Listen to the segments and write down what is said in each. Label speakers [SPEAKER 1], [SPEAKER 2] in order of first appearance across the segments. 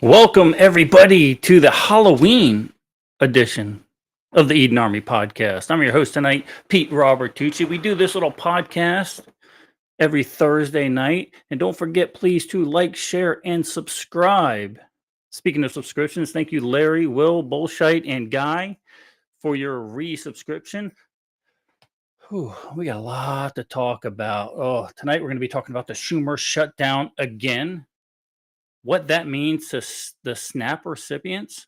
[SPEAKER 1] Welcome, everybody, to the Halloween edition of the Eden Army podcast. I'm your host tonight, Pete Robertucci. We do this little podcast every Thursday night. And don't forget, please, to like, share, and subscribe. Speaking of subscriptions, thank you, Larry, Will, Bullshite, and Guy for your resubscription. We got a lot to talk about. Tonight we're going to be talking about the Schumer shutdown again. What that means to the SNAP recipients.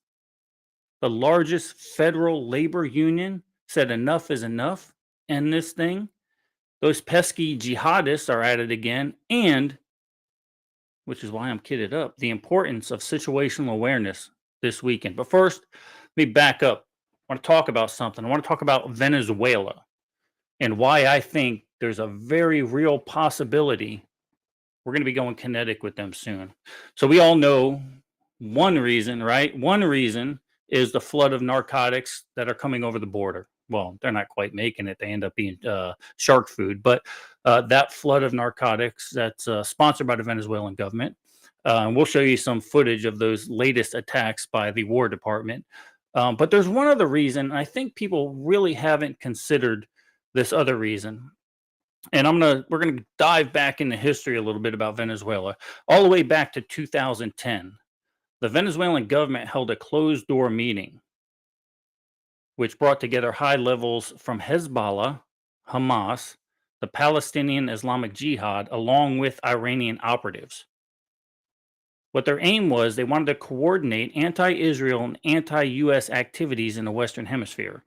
[SPEAKER 1] The largest federal labor union said enough is enough in this thing. Those pesky jihadists are at it again. And, which is why I'm kitted up, the importance of situational awareness this weekend. But first, let me back up. I want to talk about something. I want to talk about Venezuela and why I think there's a very real possibility we're going to be going kinetic with them soon. So we all know one reason, right? One reason is the flood of narcotics that are coming over the border. Well, they're not quite making it. They end up being shark food. But that flood of narcotics that's sponsored by the Venezuelan government. And we'll show you some footage of those latest attacks by the War Department. But there's one other reason. I think people really haven't considered this other reason. And we're gonna dive back into history a little bit about Venezuela, all the way back to 2010. The Venezuelan government held a closed-door meeting, which brought together high levels from Hezbollah, Hamas, the Palestinian Islamic Jihad, along with Iranian operatives. What their aim was, they wanted to coordinate anti-Israel and anti-US activities in the Western Hemisphere.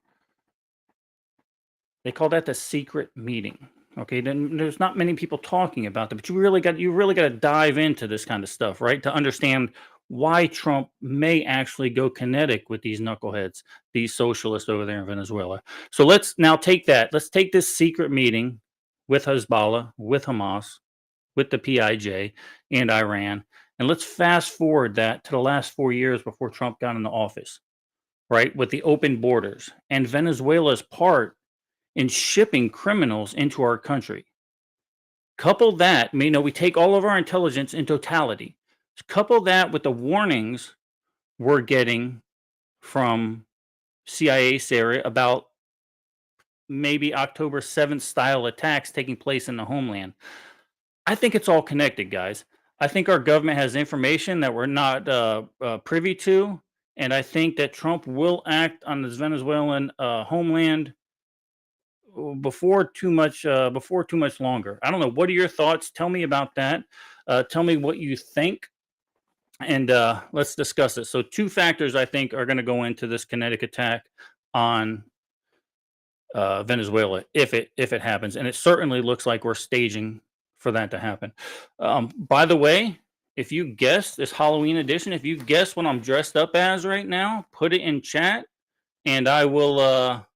[SPEAKER 1] They call that the secret meeting. Okay, then there's not many people talking about that, but you really got to dive into this kind of stuff, right? To understand why Trump may actually go kinetic with these knuckleheads, these socialists over there in Venezuela. So let's now take that. Let's take this secret meeting with Hezbollah, with Hamas, with the PIJ and Iran, and let's fast forward that to the last 4 years before Trump got into office, right? With the open borders and Venezuela's part in shipping criminals into our country. Couple that, we take all of our intelligence in totality. Couple that with the warnings we're getting from CIA Syria about maybe October 7th style attacks taking place in the homeland. I think it's all connected, guys. I think our government has information that we're not privy to, and I think that Trump will act on this Venezuelan homeland before too much longer. I don't know. What are your thoughts? Tell me about that. Tell me what you think, and let's discuss it. So, two factors I think are going to go into this kinetic attack on Venezuela if it happens, and it certainly looks like we're staging for that to happen. By the way, if you guess this Halloween edition, if you guess what I'm dressed up as right now, put it in chat, and I will.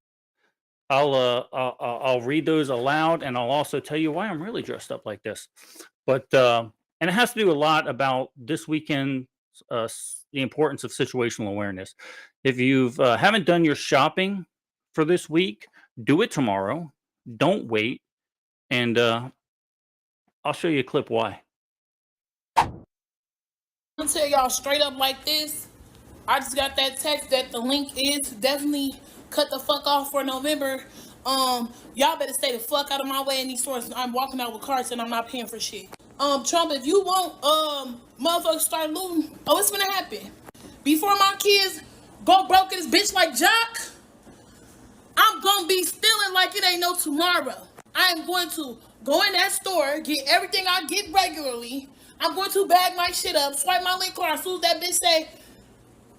[SPEAKER 1] I'll read those aloud, and I'll also tell you why I'm really dressed up like this. But and it has to do a lot about this weekend, the importance of situational awareness. If you haven't done your shopping for this week, do it tomorrow. Don't wait, and I'll show you a clip why.
[SPEAKER 2] I'm gonna tell y'all straight up like this. I just got that text that the link is definitely cut the fuck off for November. Y'all better stay the fuck out of my way in these stores. I'm walking out with carts and I'm not paying for shit. Trump, if you want motherfuckers start looting, it's gonna happen. Before my kids go broke in this bitch like Jock, I'm gonna be stealing like it ain't no tomorrow. I am going to go in that store, get everything I get regularly. I'm going to bag my shit up, swipe my link card. As soon as that bitch say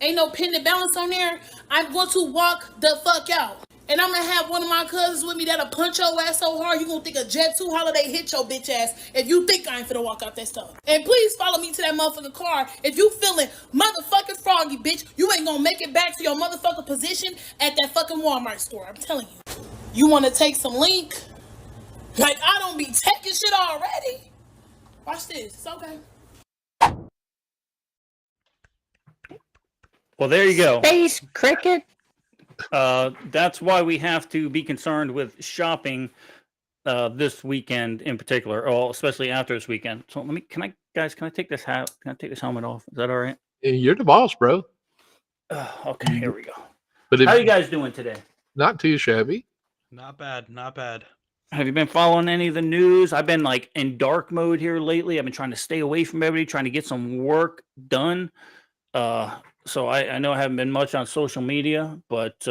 [SPEAKER 2] ain't no pending balance on there, I'm going to walk the fuck out. And I'm gonna have one of my cousins with me that'll punch your ass so hard you gonna think a Jet 2 holiday hit your bitch ass if you think I ain't finna walk out that stuff. And please follow me to that motherfucking car if you feeling motherfucking froggy, bitch. You ain't gonna make it back to your motherfucking position at that fucking Walmart store. I'm telling you. You wanna take some link? Like I don't be taking shit already. Watch this. It's okay.
[SPEAKER 1] Well, there you go.
[SPEAKER 3] Space cricket.
[SPEAKER 1] That's why we have to be concerned with shopping this weekend in particular, or especially after this weekend. So can I take this hat? Can I take this helmet off? Is that all right?
[SPEAKER 3] You're the boss, bro.
[SPEAKER 1] Okay, here we go.
[SPEAKER 3] But
[SPEAKER 1] How you guys doing today?
[SPEAKER 3] not too shabby.
[SPEAKER 4] Not bad, not bad.
[SPEAKER 1] Have you been following any of the news? I've been like in dark mode here lately. I've been trying to stay away from everybody, trying to get some work done. So I know I haven't been much on social media, but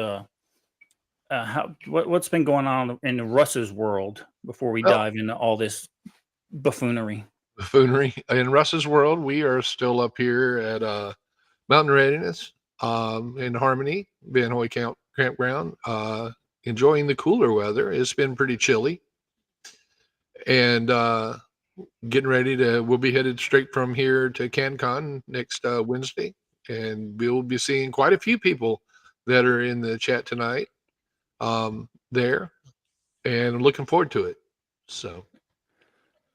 [SPEAKER 1] what's been going on in Russ's world before we
[SPEAKER 3] Well,
[SPEAKER 1] dive into all this buffoonery?
[SPEAKER 3] buffoonery. In Russ's world, we are still up here at Mountain Readiness in Harmony, Van Hoy Campground, enjoying the cooler weather. It's been pretty chilly. And getting ready we'll be headed straight from here to CanCon next Wednesday. And we'll be seeing quite a few people that are in the chat tonight there. And looking forward to it. So.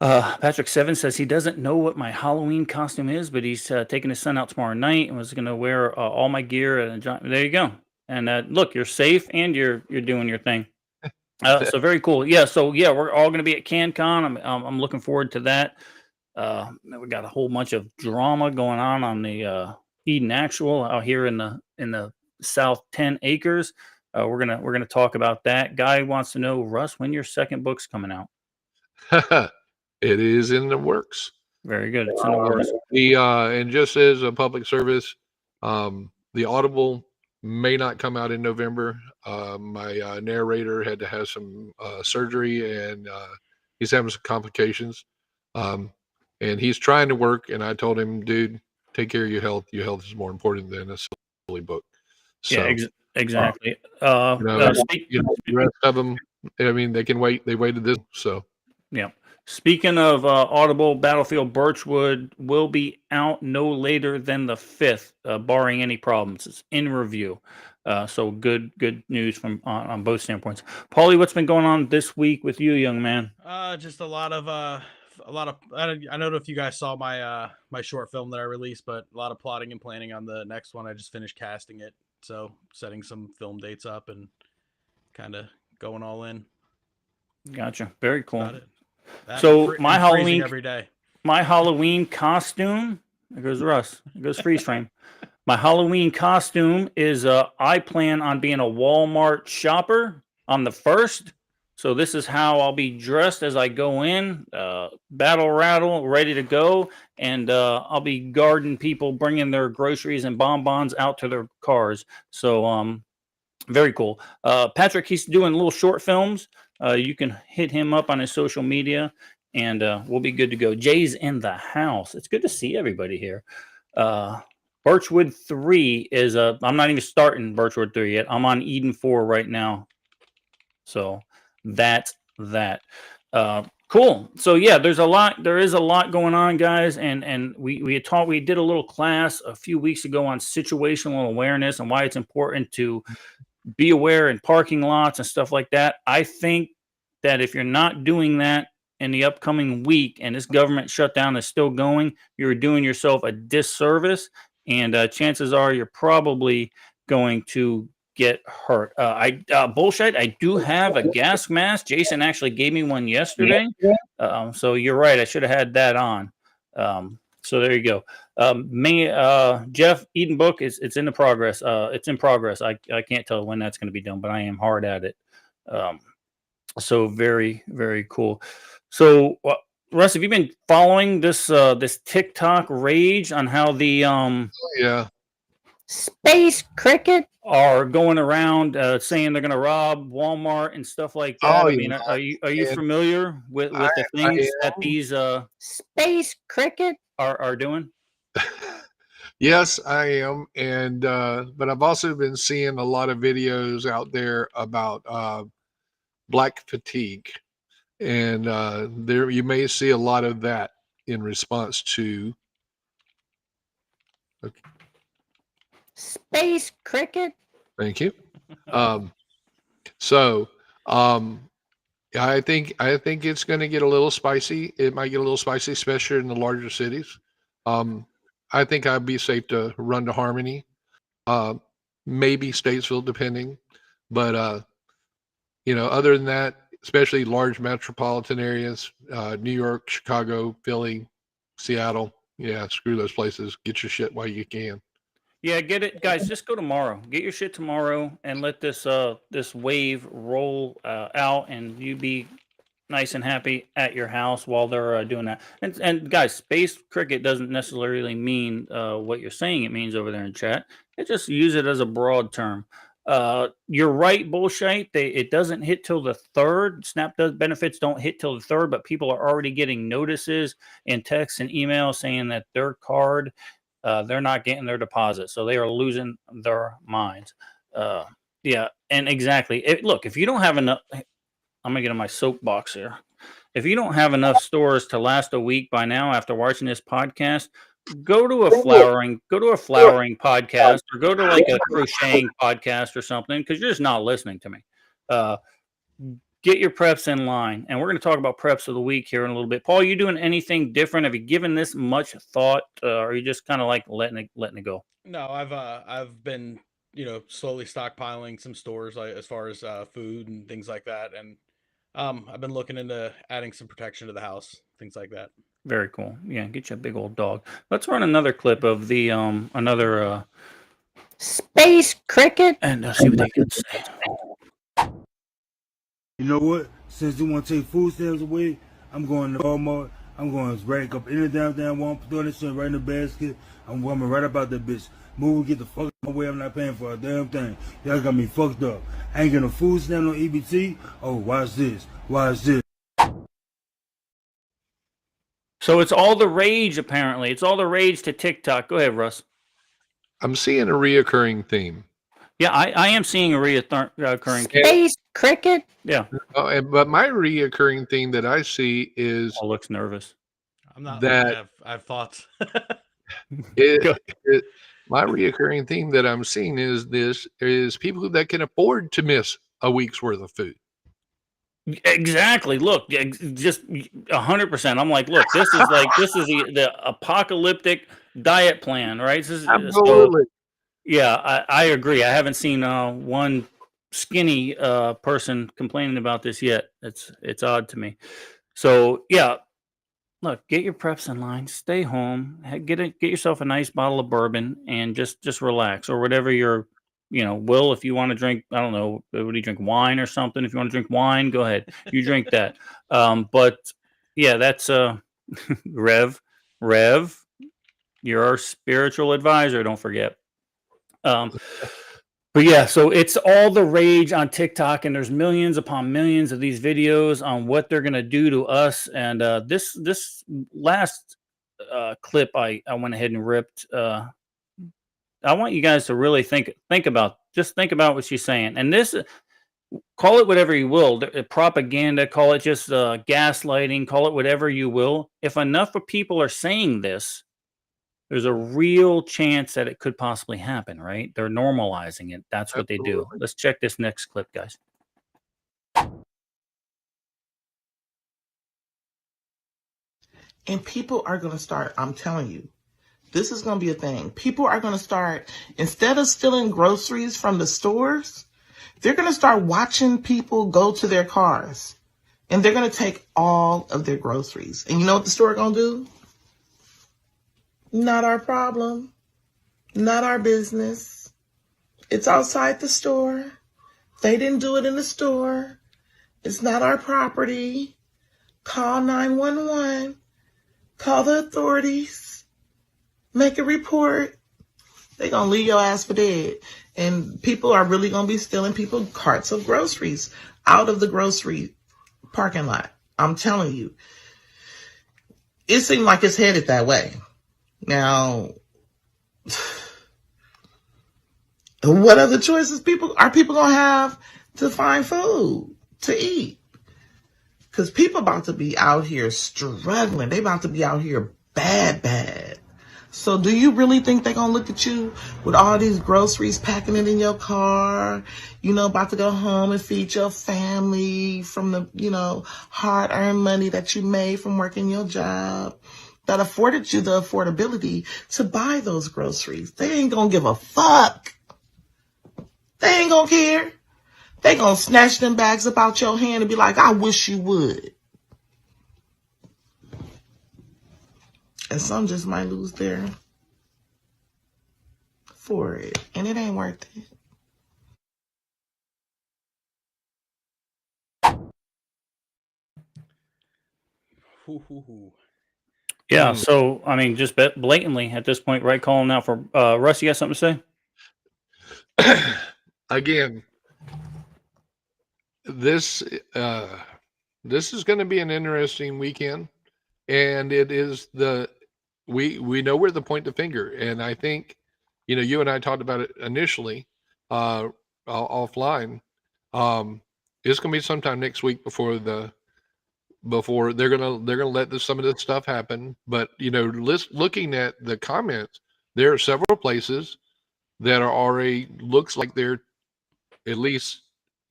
[SPEAKER 1] Patrick Seven says he doesn't know what my Halloween costume is, but he's taking his son out tomorrow night and was going to wear all my gear. And there you go. And look, you're safe and you're doing your thing. So very cool. Yeah. So yeah, we're all going to be at CanCon. I'm looking forward to that. We got a whole bunch of drama going on the Eden Actual out here in the South 10 acres. We're gonna talk about that. Guy wants to know, Russ, when your second book's coming out.
[SPEAKER 3] It is in the works.
[SPEAKER 1] Very good. It's in the works.
[SPEAKER 3] And just as a public service, the Audible may not come out in November. My narrator had to have some surgery, and he's having some complications. And he's trying to work, and I told him, dude, take care of your health. Your health is more important than a silly book. So,
[SPEAKER 1] yeah, exactly.
[SPEAKER 3] The rest of them, I mean, they can wait. They waited this, so.
[SPEAKER 1] Yeah. Speaking of Audible, Battlefield Birchwood will be out no later than the 5th, barring any problems. It's in review. So good news from on both standpoints. Paulie, what's been going on this week with you, young man?
[SPEAKER 4] Just a lot of I don't know if you guys saw my my short film that I released, but a lot of plotting and planning on the next one. I just finished casting it, so setting some film dates up and kind of going all in.
[SPEAKER 1] Gotcha. Very cool.
[SPEAKER 4] So my Halloween every day.
[SPEAKER 1] My Halloween costume. There goes Russ. There goes freeze frame. My Halloween costume is I plan on being a Walmart shopper on the 1st. So this is how I'll be dressed as I go in, battle rattle, ready to go, and I'll be guarding people bringing their groceries and bonbons out to their cars. So very cool. Patrick, he's doing little short films. You can hit him up on his social media, and we'll be good to go. Jay's in the house. It's good to see everybody here. Birchwood 3 is I'm not even starting Birchwood 3 yet. I'm on Eden 4 right now. So that's that. Cool. So yeah, there is a lot going on, guys. And we did a little class a few weeks ago on situational awareness and why it's important to be aware in parking lots and stuff like that. I think that if you're not doing that in the upcoming week and this government shutdown is still going, you're doing yourself a disservice. And chances are you're probably going to get hurt. Bullshit. I do have a gas mask. Jason actually gave me one yesterday. So you're right. I should have had that on. So there you go. Jeff, Eden book it's in the progress. It's in progress. I can't tell when that's going to be done, but I am hard at it. So very, very cool. So Russ, have you been following this TikTok rage on how the space cricket are going around saying they're going to rob Walmart and stuff like that? I mean, are you familiar with the things that these space cricket are doing?
[SPEAKER 3] Yes, I am, and but I've also been seeing a lot of videos out there about black fatigue, and there you may see a lot of that in response to
[SPEAKER 1] space cricket.
[SPEAKER 3] Thank you. I think it's going to get a little spicy. It might get a little spicy, especially in the larger cities. I think I'd be safe to run to Harmony, maybe Statesville, depending. But other than that, especially large metropolitan areas, New York, Chicago, Philly, Seattle, Yeah, screw those places. Get your shit while you can.
[SPEAKER 1] Yeah, get it, guys. Just go tomorrow. Get your shit tomorrow, and let this wave roll out, and you be nice and happy at your house while they're doing that. And guys, space cricket doesn't necessarily mean what you're saying it means over there in chat. It just use it as a broad term. You're right, bullshit. It doesn't hit till the third. Snap does benefits don't hit till the third, but people are already getting notices and texts and emails saying that their card, they're not getting their deposit, so they are losing their minds. Yeah, and exactly. Look, if you don't have enough, I'm gonna get on my soapbox here. If you don't have enough stores to last a week by now after watching this podcast, go to a flowering podcast, or go to like a crocheting podcast or something, because you're just not listening to me. Get your preps in line, and we're going to talk about preps of the week here in a little bit. Paul, you doing anything different? Have you given this much thought, or are you just kind of like letting it go?
[SPEAKER 4] No, I've been slowly stockpiling some stores, like as far as food and things like that, and I've been looking into adding some protection to the house, things like that.
[SPEAKER 1] Very cool. Yeah, get you a big old dog. Let's run another clip of the another space cricket and see what they can say.
[SPEAKER 5] You know what? Since they want to take food stamps away, I'm going to Walmart. I'm going to rack up any damn Walmart, throw this shit right in the basket. I'm going right about that bitch. Move, get the fuck out of my way. I'm not paying for a damn thing. Y'all got me fucked up. I ain't getting a food stamp on EBT. Oh, watch this. Watch this.
[SPEAKER 1] So it's all the rage, apparently. It's all the rage to TikTok. Go ahead, Russ.
[SPEAKER 3] I'm seeing a reoccurring theme.
[SPEAKER 1] Yeah, I am seeing a reoccurring space cricket. Yeah.
[SPEAKER 3] But my reoccurring theme that I see is...
[SPEAKER 1] Paul looks nervous.
[SPEAKER 4] I'm not.
[SPEAKER 3] That
[SPEAKER 4] I have thoughts.
[SPEAKER 3] My reoccurring theme that I'm seeing is people that can afford to miss a week's worth of food.
[SPEAKER 1] Exactly. Look, just 100%. I'm like, look, this is the apocalyptic diet plan, right? This is,
[SPEAKER 3] Absolutely.
[SPEAKER 1] Yeah, I agree. I haven't seen one skinny person complaining about this yet. It's odd to me. So yeah, look, get your preps in line. Stay home. Get yourself a nice bottle of bourbon and just relax, or whatever you're, Will, if you want to drink, I don't know, what do you drink, wine or something? If you want to drink wine, go ahead. You drink that. But yeah, that's Rev. You're our spiritual advisor. Don't forget. But yeah, so it's all the rage on TikTok, and there's millions upon millions of these videos on what they're gonna do to us. And this last clip, I went ahead and ripped. I want you guys to really think about what she's saying. And this, call it whatever you will, propaganda, call it just gaslighting, call it whatever you will. If enough of people are saying this, there's a real chance that it could possibly happen, right? They're normalizing it. That's what they do. Let's check this next clip, guys.
[SPEAKER 6] And people are going to start, I'm telling you, this is going to be a thing. People are going to start, instead of stealing groceries from the stores, they're going to start watching people go to their cars. And they're going to take all of their groceries. And you know what the store going to do? Not our problem. Not our business. It's outside the store. They didn't do it in the store. It's not our property. Call 911. Call the authorities. Make a report. They're going to leave your ass for dead. And people are really going to be stealing people carts of groceries out of the grocery parking lot. I'm telling you. It seems like it's headed that way. Now, what other choices are people going to have to find food to eat? Because people about to be out here struggling. They about to be out here bad. So do you really think they're going to look at you with all these groceries, packing it in your car, about to go home and feed your family from the, hard-earned money that you made from working your job that afforded you the affordability to buy those groceries? They ain't going to give a fuck. They ain't going to care. They going to snatch them bags up out your hand and be like, I wish you would. And some just might lose their for it. And it ain't worth it.
[SPEAKER 1] Yeah. So, I mean, just blatantly at this point, right? Calling out for Russ. You got something to say?
[SPEAKER 3] Again, this is going to be an interesting weekend, and it is we know where the point the finger, and I think you and I talked about it initially offline. It's going to be sometime next week before they're gonna let some of this stuff happen. But looking at the comments, there are several places that are already looks like they're at least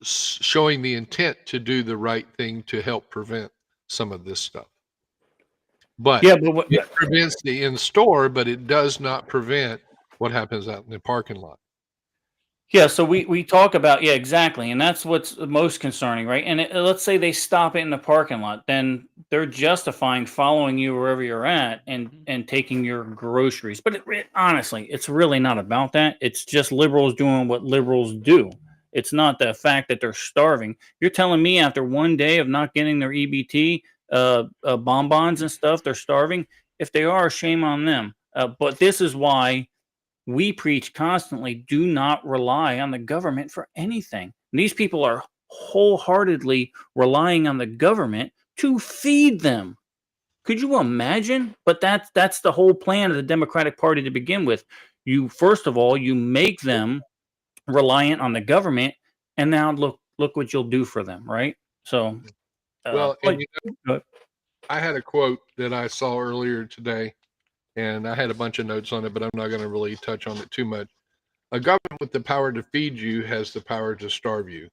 [SPEAKER 3] showing the intent to do the right thing to help prevent some of this stuff. But
[SPEAKER 1] Yeah, but
[SPEAKER 3] it prevents the in store, but it does not prevent what happens out in the parking lot.
[SPEAKER 1] Yeah, so we talk about, yeah, exactly, and that's what's most concerning, right? And let's say they stop it in the parking lot, then they're justifying following you wherever you're at and taking your groceries. But honestly, it's really not about that. It's just liberals doing what liberals do. It's not the fact that they're starving. You're telling me after one day of not getting their EBT bonbons and stuff, they're starving? If they are, shame on them. But this is why we preach constantly, do not rely on the government for anything. And these people are wholeheartedly relying on the government to feed them. Could you imagine? But that's the whole plan of the Democratic Party to begin with. You first of all, you make them reliant on the government, and now look what you'll do for them, right? So,
[SPEAKER 3] Well, and I had a quote that I saw earlier today, and I had a bunch of notes on it, but I'm not going to really touch on it too much. A government with the power to feed you has the power to starve you.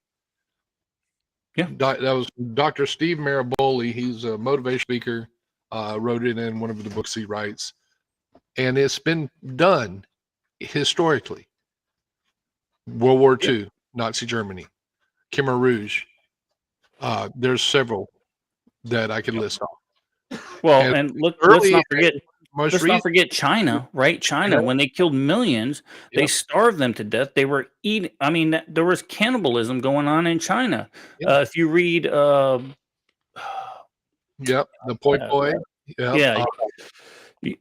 [SPEAKER 1] Yeah.
[SPEAKER 3] That was Dr. Steve Maraboli. He's a motivational speaker, wrote it in one of the books he writes. And it's been done historically. World War II, Nazi Germany, Khmer Rouge. There's several that I could list off.
[SPEAKER 1] Well, and let's not forget.
[SPEAKER 3] Let's
[SPEAKER 1] not forget China, right? China, when they killed millions, they starved them to death. They were eating. I mean, there was cannibalism going on in China. If you read,
[SPEAKER 3] the Poi Poi.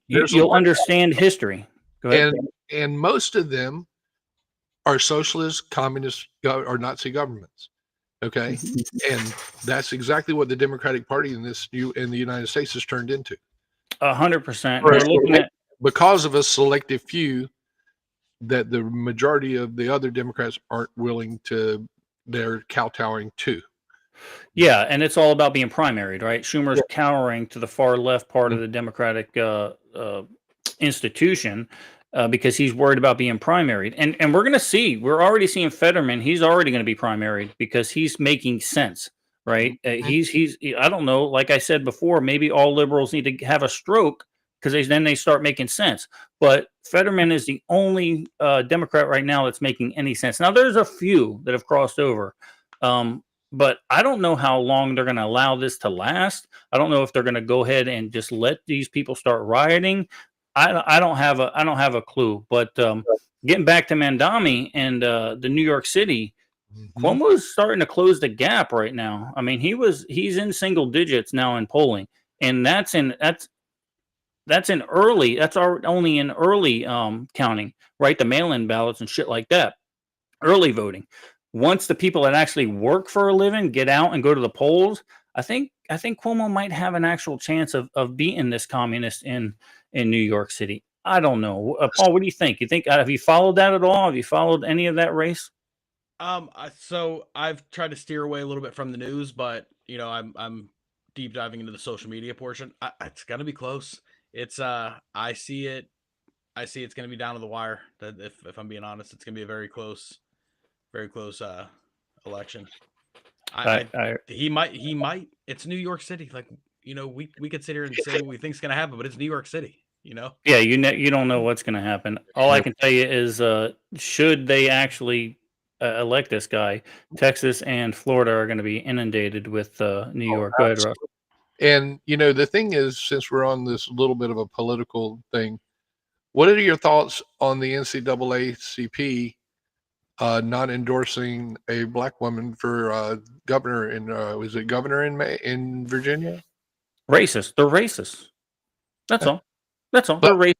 [SPEAKER 1] You'll understand history. Go ahead.
[SPEAKER 3] And most of them are socialist, communist, or Nazi governments. Okay, and that's exactly what the Democratic Party in the United States has turned into.
[SPEAKER 1] 100%. We're looking at,
[SPEAKER 3] because of a selective few that the majority of the other Democrats aren't willing to. They're kowtowing to.
[SPEAKER 1] Yeah, and it's all about being primaried, right? Schumer's cowering to the far left part of the Democratic institution because he's worried about being primaried. And we're going to see, we're already seeing Fetterman. He's already going to be primaried because he's making sense, right? He's I don't know, like I said before, maybe all liberals need to have a stroke because then they start making sense. But Fetterman is the only Democrat right now that's making any sense. Now, there's a few that have crossed over. But I don't know how long they're going to allow this to last. I don't know if they're going to go ahead and just let these people start rioting. I don't have a clue. But getting back to Mandami and the New York City, Cuomo's starting to close the gap right now. I mean, he's in single digits now in polling, and that's only in early counting, right? The mail-in ballots and shit like that, early voting. Once the people that actually work for a living get out and go to the polls, I think Cuomo might have an actual chance of beating this communist in New York City. I don't know. Paul, what do you think? You think have you followed that at all? Have you followed any of that race?
[SPEAKER 4] So I've tried to steer away a little bit from the news, but I'm deep diving into the social media portion. It's gonna be close. It's I see it's gonna be down to the wire. That if I'm being honest, it's gonna be a very close election. He might. It's New York City. Like we could sit here and say what we think's gonna happen, but it's New York City.
[SPEAKER 1] Yeah, you don't know what's gonna happen. All I can tell you is, should they actually elect this guy, Texas and Florida are going to be inundated with New York. Go ahead, Rob.
[SPEAKER 3] And the thing is, since we're on this little bit of a political thing, what are your thoughts on the NCAACP not endorsing a black woman for governor was it governor in Virginia?
[SPEAKER 1] Racist. They're racist. That's all. That's all.
[SPEAKER 3] But-
[SPEAKER 1] They're racist.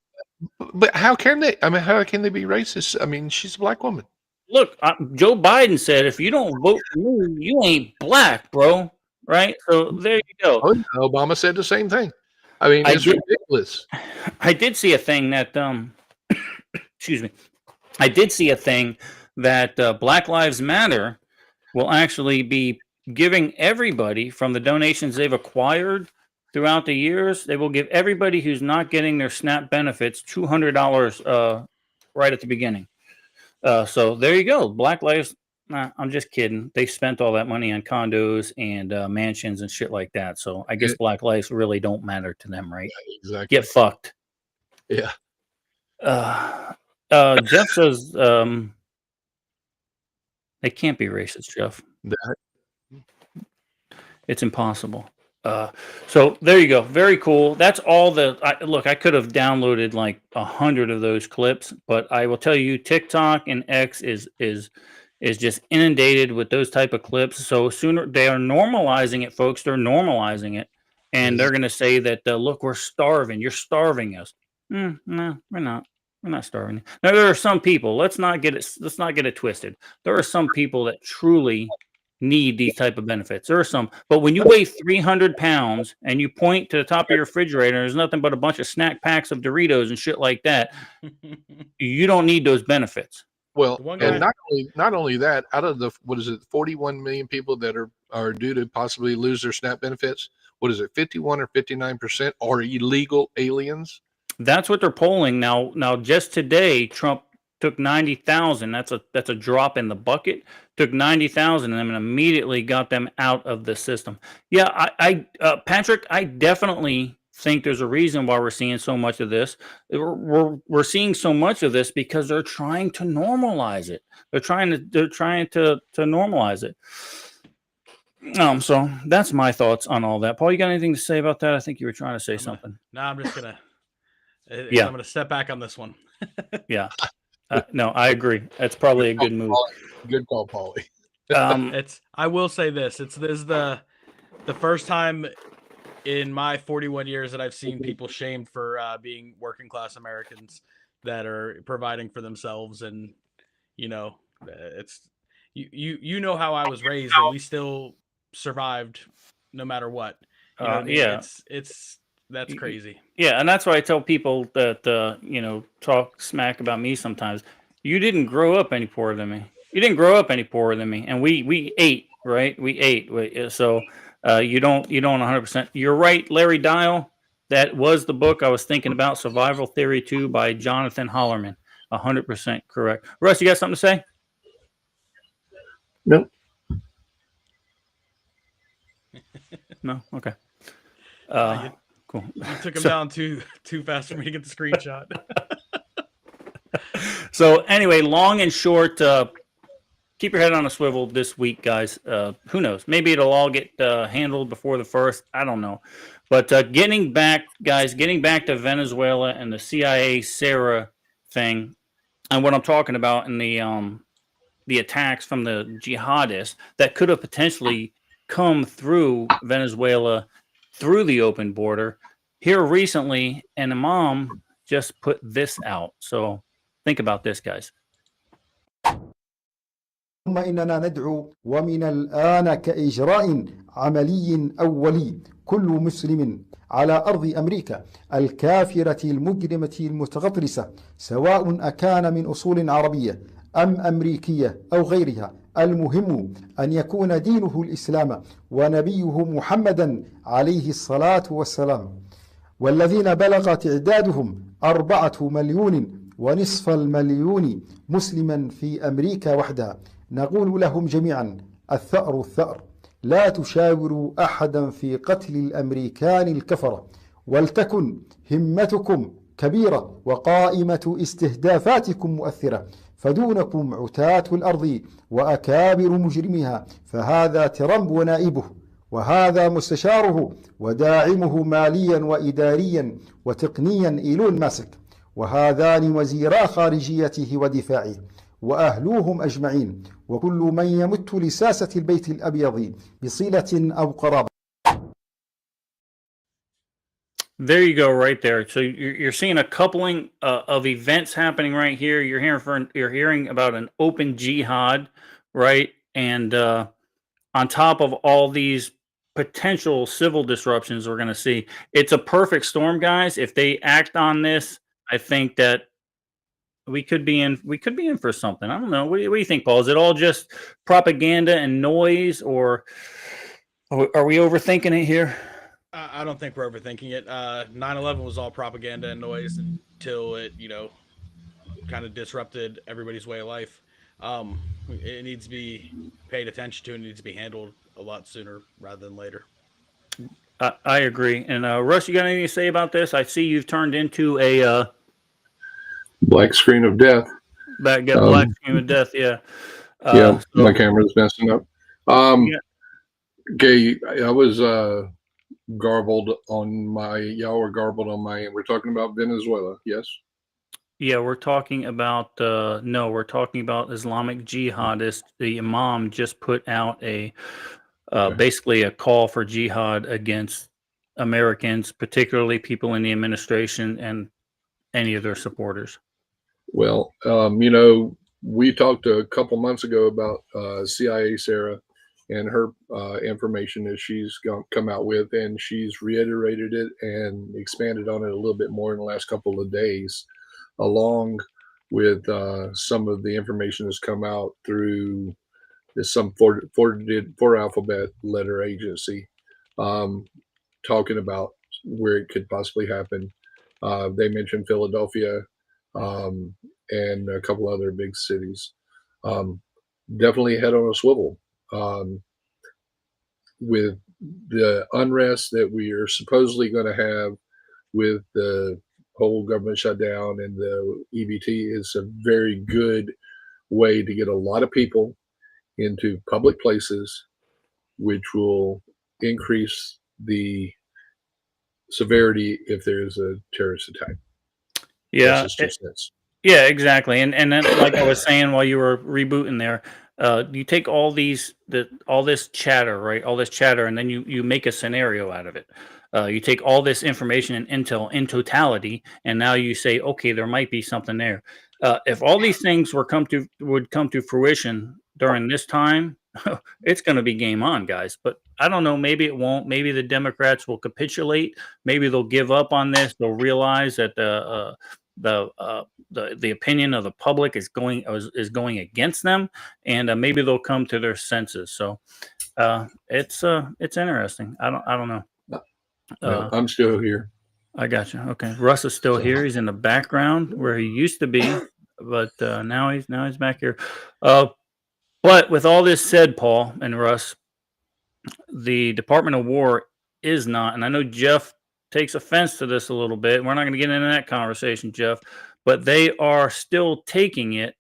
[SPEAKER 3] But how can they? I mean, how can they be racist? I mean, she's a black woman.
[SPEAKER 1] Look, Joe Biden said, if you don't vote for me, you ain't black, bro. Right? So there you go.
[SPEAKER 3] Oh, Obama said the same thing. I mean, it's ridiculous.
[SPEAKER 1] I did see a thing that, excuse me. I did see a thing that Black Lives Matter will actually be giving everybody from the donations they've acquired throughout the years. They will give everybody who's not getting their SNAP benefits $200 right at the beginning. So there you go. Black Lives. Nah, I'm just kidding. They spent all that money on condos and mansions and shit like that. So I guess Black lives really don't matter to them, right?
[SPEAKER 3] Yeah, exactly.
[SPEAKER 1] Get fucked.
[SPEAKER 3] Yeah.
[SPEAKER 1] Jeff says they can't be racist, Jeff. It's impossible. So there you go. Very cool. That's all look, I could have downloaded like 100 of those clips, but I will tell you, TikTok and X is just inundated with those type of clips. So sooner they are normalizing it, folks. They're normalizing it, and they're going to say that look, we're starving. You're starving us. No, we're not. We're not starving. Now there are some people. Let's not get it twisted. There are some people that truly need these type of benefits. There are some, but when you weigh 300 pounds and you point to the top of your refrigerator, there's nothing but a bunch of snack packs of Doritos and shit like that. You don't need those benefits.
[SPEAKER 3] Well, and not only that, out of the 41 million people that are due to possibly lose their SNAP benefits, 51 or 59% are illegal aliens?
[SPEAKER 1] That's what they're polling now. Now, just today, Trump took 90,000. That's a drop in the bucket. Took 90,000 of them and immediately got them out of the system. Yeah, Patrick, I definitely think there's a reason why we're seeing so much of this. We're seeing so much of this because they're trying to normalize it. They're trying to normalize it. So that's my thoughts on all that. Paul, you got anything to say about that? I think you were trying to say something.
[SPEAKER 4] I'm just gonna. I'm gonna step back on this one.
[SPEAKER 1] Yeah. No, I agree. That's probably a good move.
[SPEAKER 3] Good call, Paulie.
[SPEAKER 4] I will say this. This is the first time in my 41 years that I've seen people shamed for being working class Americans that are providing for themselves, and it's you know how I was raised, and we still survived no matter what. You know what I mean?
[SPEAKER 1] Yeah,
[SPEAKER 4] that's crazy.
[SPEAKER 1] Yeah, and that's why I tell people that talk smack about me sometimes. You didn't grow up any poorer than me. You didn't grow up any poorer than me, and we ate, right? We ate. So you don't 100%. You're right, Larry Dial. That was the book I was thinking about, Survival Theory 2 by Jonathan Hollerman. 100% correct. Russ, you got something to say?
[SPEAKER 3] No.
[SPEAKER 1] No. Okay. Cool.
[SPEAKER 4] You took him down too fast for me to get the screenshot.
[SPEAKER 1] So anyway, long and short, keep your head on a swivel this week, guys. Who knows? Maybe it'll all get handled before the 1st. I don't know. But getting back to Venezuela and the CIA Sarah thing, and what I'm talking about in the attacks from the jihadists that could have potentially come through Venezuela through the open border. Here recently, an imam just put this out. So think about this, guys.
[SPEAKER 7] ثم إننا ندعو ومن الآن كإجراء عملي أولي كل مسلم على أرض أمريكا الكافرة المجرمة المتغطرسة سواء أكان من أصول عربية أم أمريكية أو غيرها، المهم أن يكون دينه الإسلام ونبيه محمدا عليه الصلاة والسلام، والذين بلغ تعدادهم 4.5 مليون مسلما في أمريكا وحدها. نقول لهم جميعا الثأر الثأر، لا تشاوروا أحدا في قتل الأمريكان الكفرة، ولتكن همتكم كبيرة وقائمة استهدافاتكم مؤثرة، فدونكم عتاة الأرض وأكابر مجرميها، فهذا ترامب ونائبه وهذا مستشاره وداعمه ماليا وإداريا وتقنيا إيلون ماسك، وهذان وزيرا خارجيته ودفاعه وأهلوهم أجمعين، وكل من يمت لساسة البيت الأبيض بصلة أو قرابة.
[SPEAKER 1] There you go, right there. So you're seeing a coupling of events happening right here. You're hearing about an open jihad, right? And on top of all these potential civil disruptions we're going to see, it's a perfect storm, guys. If they act on this, I think that we could be in for something. I don't know. What do you think, Paul? Is it all just propaganda and noise, or are we overthinking it here?
[SPEAKER 4] I don't think we're overthinking it. 9/11 was all propaganda and noise until it, kind of disrupted everybody's way of life. It needs to be paid attention to, and it needs to be handled a lot sooner rather than later.
[SPEAKER 1] I agree. And Russ, you got anything to say about this? I see you've turned into a
[SPEAKER 3] Black screen of death.
[SPEAKER 1] black screen of death. Yeah.
[SPEAKER 3] Yeah,
[SPEAKER 1] So,
[SPEAKER 3] my camera's messing up.
[SPEAKER 1] yeah.
[SPEAKER 3] Okay, I was garbled on my. Y'all were garbled on my end. We're talking about Venezuela. Yes.
[SPEAKER 1] Yeah, we're talking about no, we're talking about Islamic jihadists. The imam just put out a basically a call for jihad against Americans, particularly people in the administration and any of their supporters.
[SPEAKER 3] Well, we talked a couple months ago about CIA Sarah and her information that she's come out with, and she's reiterated it and expanded on it a little bit more in the last couple of days, along with some of the information that's come out through some four alphabet letter agency, talking about where it could possibly happen. They mentioned Philadelphia, and a couple other big cities. Definitely head on a swivel with the unrest that we are supposedly going to have with the whole government shutdown and the EBT is a very good way to get a lot of people into public places, which will increase the severity if there is a terrorist attack.
[SPEAKER 1] Yeah,
[SPEAKER 3] That's just 2 cents.
[SPEAKER 1] yeah, exactly. And then, like I was saying while you were rebooting there, you take all this chatter, right? All this chatter, and then you make a scenario out of it. You take all this information and intel in totality, and now you say, okay, there might be something there. If all these things would come to fruition during this time, it's going to be game on, guys. But I don't know. Maybe it won't. Maybe the Democrats will capitulate. Maybe they'll give up on this. They'll realize that the opinion of the public is going against them, and maybe they'll come to their senses. So it's interesting. I don't know.
[SPEAKER 3] No, I'm still here.
[SPEAKER 1] I got you. Okay, Russ is still here. He's in the background where he used to be, but now he's back here. But with all this said, Paul and Russ, the Department of War is not, and I know Jeff takes offense to this a little bit. We're not going to get into that conversation, Jeff, but they are still taking it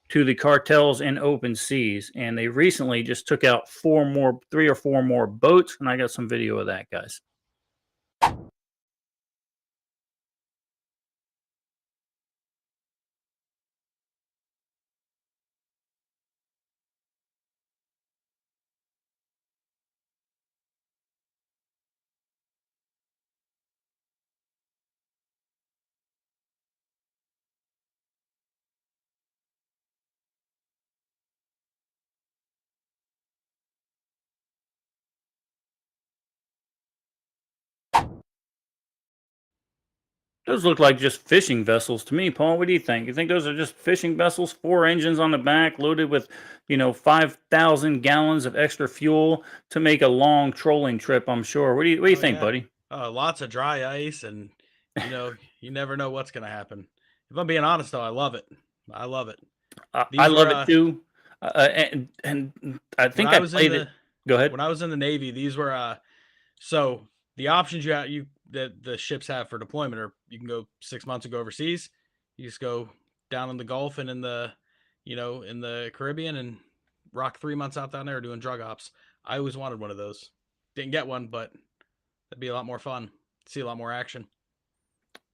[SPEAKER 1] to the cartels in open seas, and they recently just took out 3 or 4 more boats, and I got some video of that, guys. Those look like just fishing vessels to me, Paul. What do you think? You think those are just fishing vessels, 4 engines on the back, loaded with, 5,000 gallons of extra fuel to make a long trolling trip? I'm sure. What do you think,
[SPEAKER 4] yeah.
[SPEAKER 1] buddy?
[SPEAKER 4] Lots of dry ice, and you never know what's going to happen. If I'm being honest, though, I love it. I love it.
[SPEAKER 1] I love it too. And I think I played it. Go ahead.
[SPEAKER 4] When I was in the Navy, these were so the options that the ships have for deployment are you can go 6 months and go overseas. You just go down in the Gulf and in the in the Caribbean and rock 3 months out down there doing drug ops. I always wanted one of those. didn't get one, but that'd be a lot more fun. See a lot more action.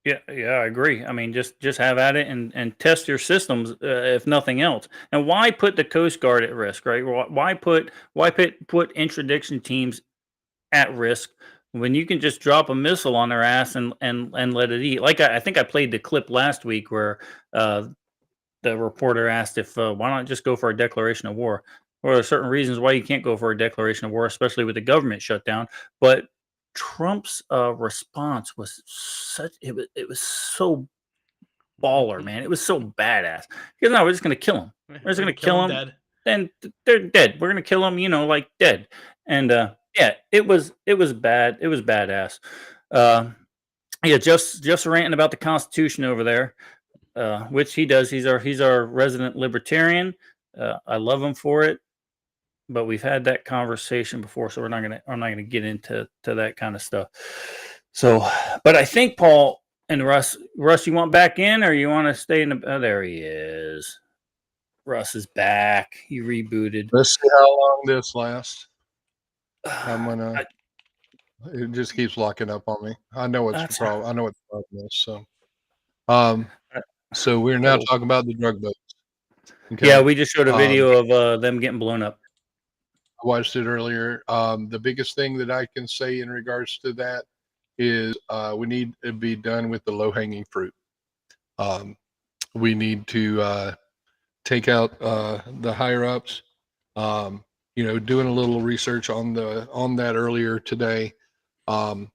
[SPEAKER 1] Yeah, I agree. I mean, just have at it and test your systems, if nothing else. And why put the Coast Guard at risk, right? Why put interdiction teams at risk when you can just drop a missile on their ass and let it eat? Like I think I played the clip last week where the reporter asked if why not just go for a declaration of war? Well, there are certain reasons why you can't go for a declaration of war, especially with the government shutdown. But Trump's response was it was so baller, man. It was so badass. Because no, we're just gonna kill him. We're just gonna kill him.
[SPEAKER 4] Dead.
[SPEAKER 1] Then they're dead. We're gonna kill them, like dead. And yeah, it was bad. It was badass. Yeah, just ranting about the Constitution over there, which he does. He's our resident libertarian. I love him for it, but we've had that conversation before, so I'm not gonna get into that kind of stuff. So, but I think Paul and Russ, you want back in, or you want to stay in the? Oh, there he is. Russ is back. He rebooted.
[SPEAKER 3] Let's see how long this lasts. I'm gonna. It just keeps locking up on me. I know what's the problem. I know what the problem is. So we're now talking about the drug boats. Okay.
[SPEAKER 1] Yeah, we just showed a video of them getting blown up.
[SPEAKER 3] I watched it earlier. The biggest thing that I can say in regards to that is we need to be done with the low-hanging fruit. We need to take out the higher ups. Doing a little research on that earlier today. The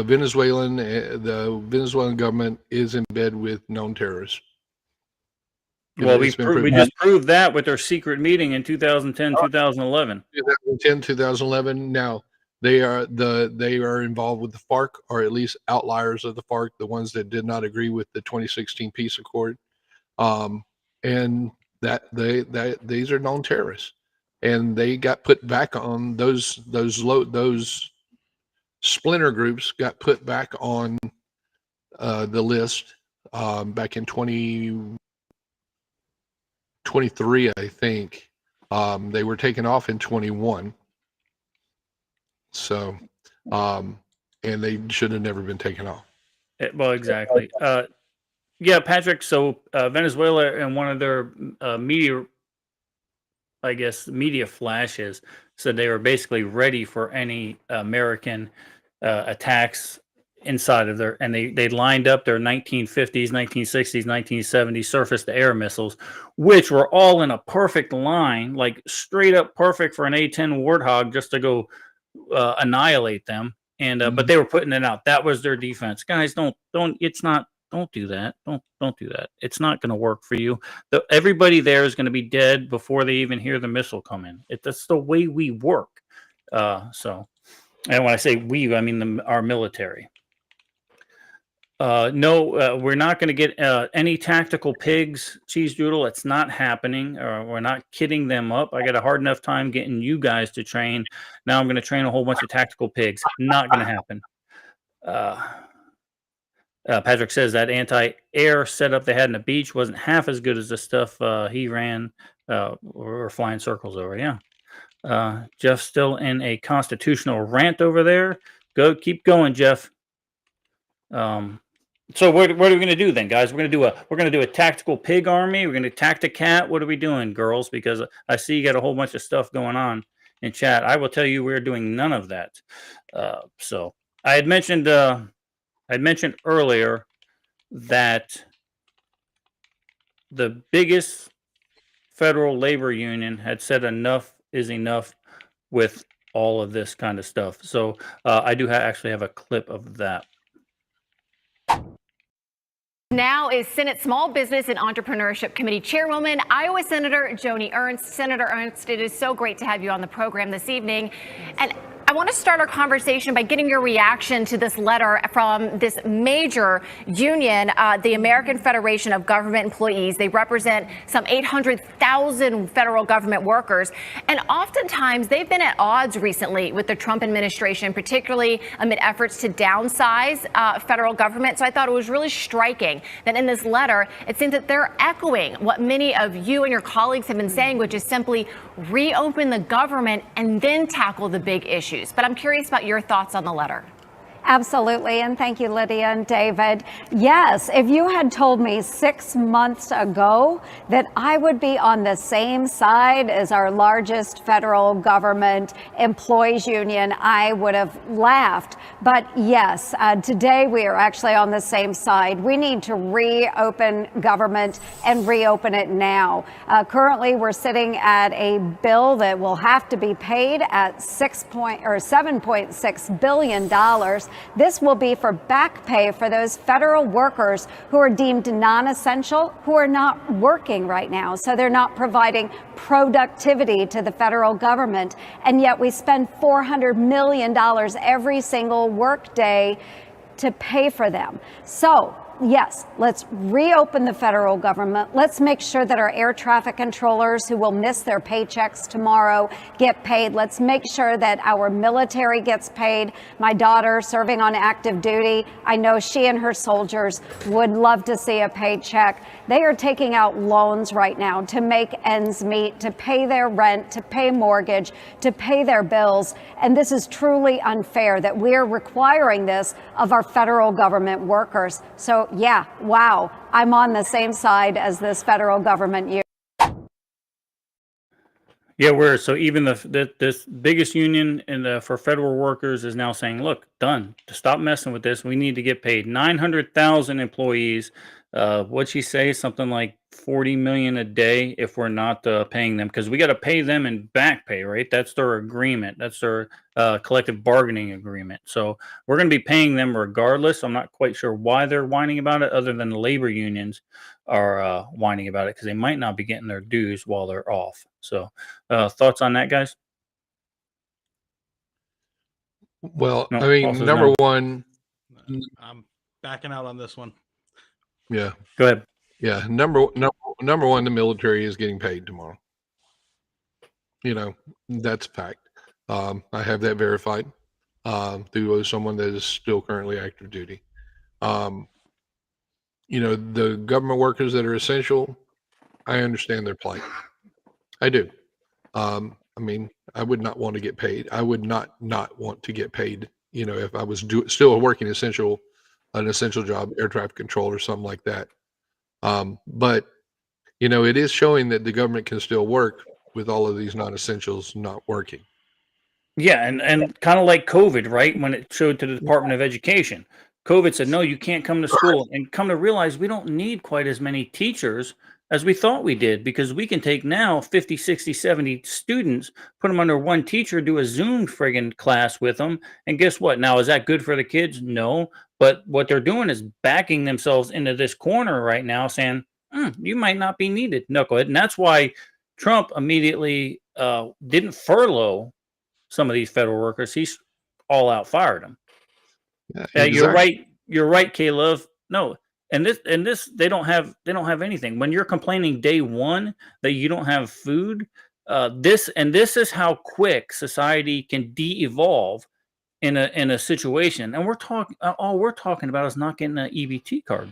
[SPEAKER 3] Venezuelan government is in bed with known terrorists.
[SPEAKER 1] Well, we just proved that with their secret meeting in 2010, 2011.
[SPEAKER 3] 2011. Now they are involved with the FARC, or at least outliers of the FARC, the ones that did not agree with the 2016 peace accord, and that these are known terrorists, and they got put back on those splinter groups got put back on the list back in 2023, I think. They were taken off in 21. So, and they should have never been taken off.
[SPEAKER 1] Well, exactly. Yeah, Patrick. So Venezuela, and one of their media flashes, said they were basically ready for any American attacks inside of their, and they lined up their 1950s, 1960s, 1970s surface-to-air missiles, which were all in a perfect line, like straight up perfect for an A-10 Warthog just to go annihilate them. And but they were putting it out. That was their defense. Guys, don't do that. Don't do that. It's not going to work for you. Everybody there is going to be dead before they even hear the missile come in. That's the way we work. So, and when I say we, I mean our military. No, we're not going to get any tactical pigs, Cheese Doodle. It's not happening. We're not kidding them up. I got a hard enough time getting you guys to train. Now I'm going to train a whole bunch of tactical pigs. Not going to happen. Patrick says that anti-air setup they had in the beach wasn't half as good as the stuff he ran or flying circles over. Yeah. Jeff's still in a constitutional rant over there. Keep going, Jeff. So what are we going to do then, guys? We're going to do a tactical pig army. We're going to Tacticat. What are we doing, girls? Because I see you got a whole bunch of stuff going on in chat. I will tell you, we're doing none of that. So I had mentioned earlier that the biggest federal labor union had said enough is enough with all of this kind of stuff. So I do actually have a clip of that.
[SPEAKER 8] Now is Senate Small Business and Entrepreneurship Committee Chairwoman, Iowa Senator Joni Ernst. Senator Ernst, it is so great to have you on the program this evening. And I I want to start our conversation by getting your reaction to this letter from this major union, the American Federation of Government Employees. They represent some 800,000 federal government workers. And oftentimes they've been at odds recently with the Trump administration, particularly amid efforts to downsize federal government. So I thought it was really striking that in this letter, it seems that they're echoing what many of you and your colleagues have been saying, which is simply reopen the government and then tackle the big issues. But I'm curious about your thoughts on the letter.
[SPEAKER 9] Absolutely. And thank you, Lydia and David. Yes, if you had told me 6 months ago that I would be on the same side as our largest federal government employees union, I would have laughed. But yes, today we are actually on the same side. We need to reopen government and reopen it now. Currently, we're sitting at a bill that will have to be paid at $7.6 billion. This will be for back pay for those federal workers who are deemed non-essential, who are not working right now. So they're not providing productivity to the federal government. And yet we spend $400 million every single workday to pay for them. So yes, let's reopen the federal government. Let's make sure that our air traffic controllers who will miss their paychecks tomorrow get paid. Let's make sure that our military gets paid. My daughter serving on active duty, I know she and her soldiers would love to see a paycheck. They are taking out loans right now to make ends meet, to pay their rent, to pay mortgage, to pay their bills. And this is truly unfair that we're requiring this of our federal government workers. So yeah, wow, I'm on the same side as this federal government union.
[SPEAKER 1] Yeah, so even this biggest union for federal workers is now saying, look, done. To stop messing with this, we need to get paid. 900,000 employees. What'd she say? Something like 40 million a day if we're not paying them, because we got to pay them in back pay, right? That's their agreement. That's their collective bargaining agreement. So we're going to be paying them regardless. I'm not quite sure why they're whining about it, other than the labor unions are whining about it because they might not be getting their dues while they're off. So thoughts on that, guys?
[SPEAKER 3] Well,
[SPEAKER 1] No,
[SPEAKER 3] I mean,
[SPEAKER 1] also
[SPEAKER 3] number
[SPEAKER 1] no.
[SPEAKER 3] one,
[SPEAKER 4] I'm backing out on this one.
[SPEAKER 3] yeah,
[SPEAKER 1] Go ahead.
[SPEAKER 3] yeah. Number one, the military is getting paid tomorrow. You know, that's a fact. I have that verified through someone that is still currently active duty. You know, the government workers that are essential, I understand their plight. I do. I mean, I would not want to get paid. I would not want to get paid. You know, if I was still working an essential job, air traffic control or something like that. But you know, it is showing that the government can still work with all of these non-essentials not working.
[SPEAKER 1] Yeah, and kind of like COVID, right? When it showed to the Department of Education, COVID said, no, you can't come to school. And come to realize we don't need quite as many teachers as we thought we did, because we can take now 50, 60, 70 students, put them under one teacher, do a Zoom friggin' class with them. And guess what? Now, is that good for the kids? No. But what they're doing is backing themselves into this corner right now saying, you might not be needed, knucklehead. And that's why Trump immediately didn't furlough some of these federal workers. He's all out fired them.
[SPEAKER 3] Yeah,
[SPEAKER 1] You're
[SPEAKER 3] exactly.
[SPEAKER 1] right. You're right, Caleb. No, and this they don't have anything. When you're complaining day one that you don't have food, this is how quick society can de-evolve in a situation. And we're talking all we're talking about is not getting an EBT card,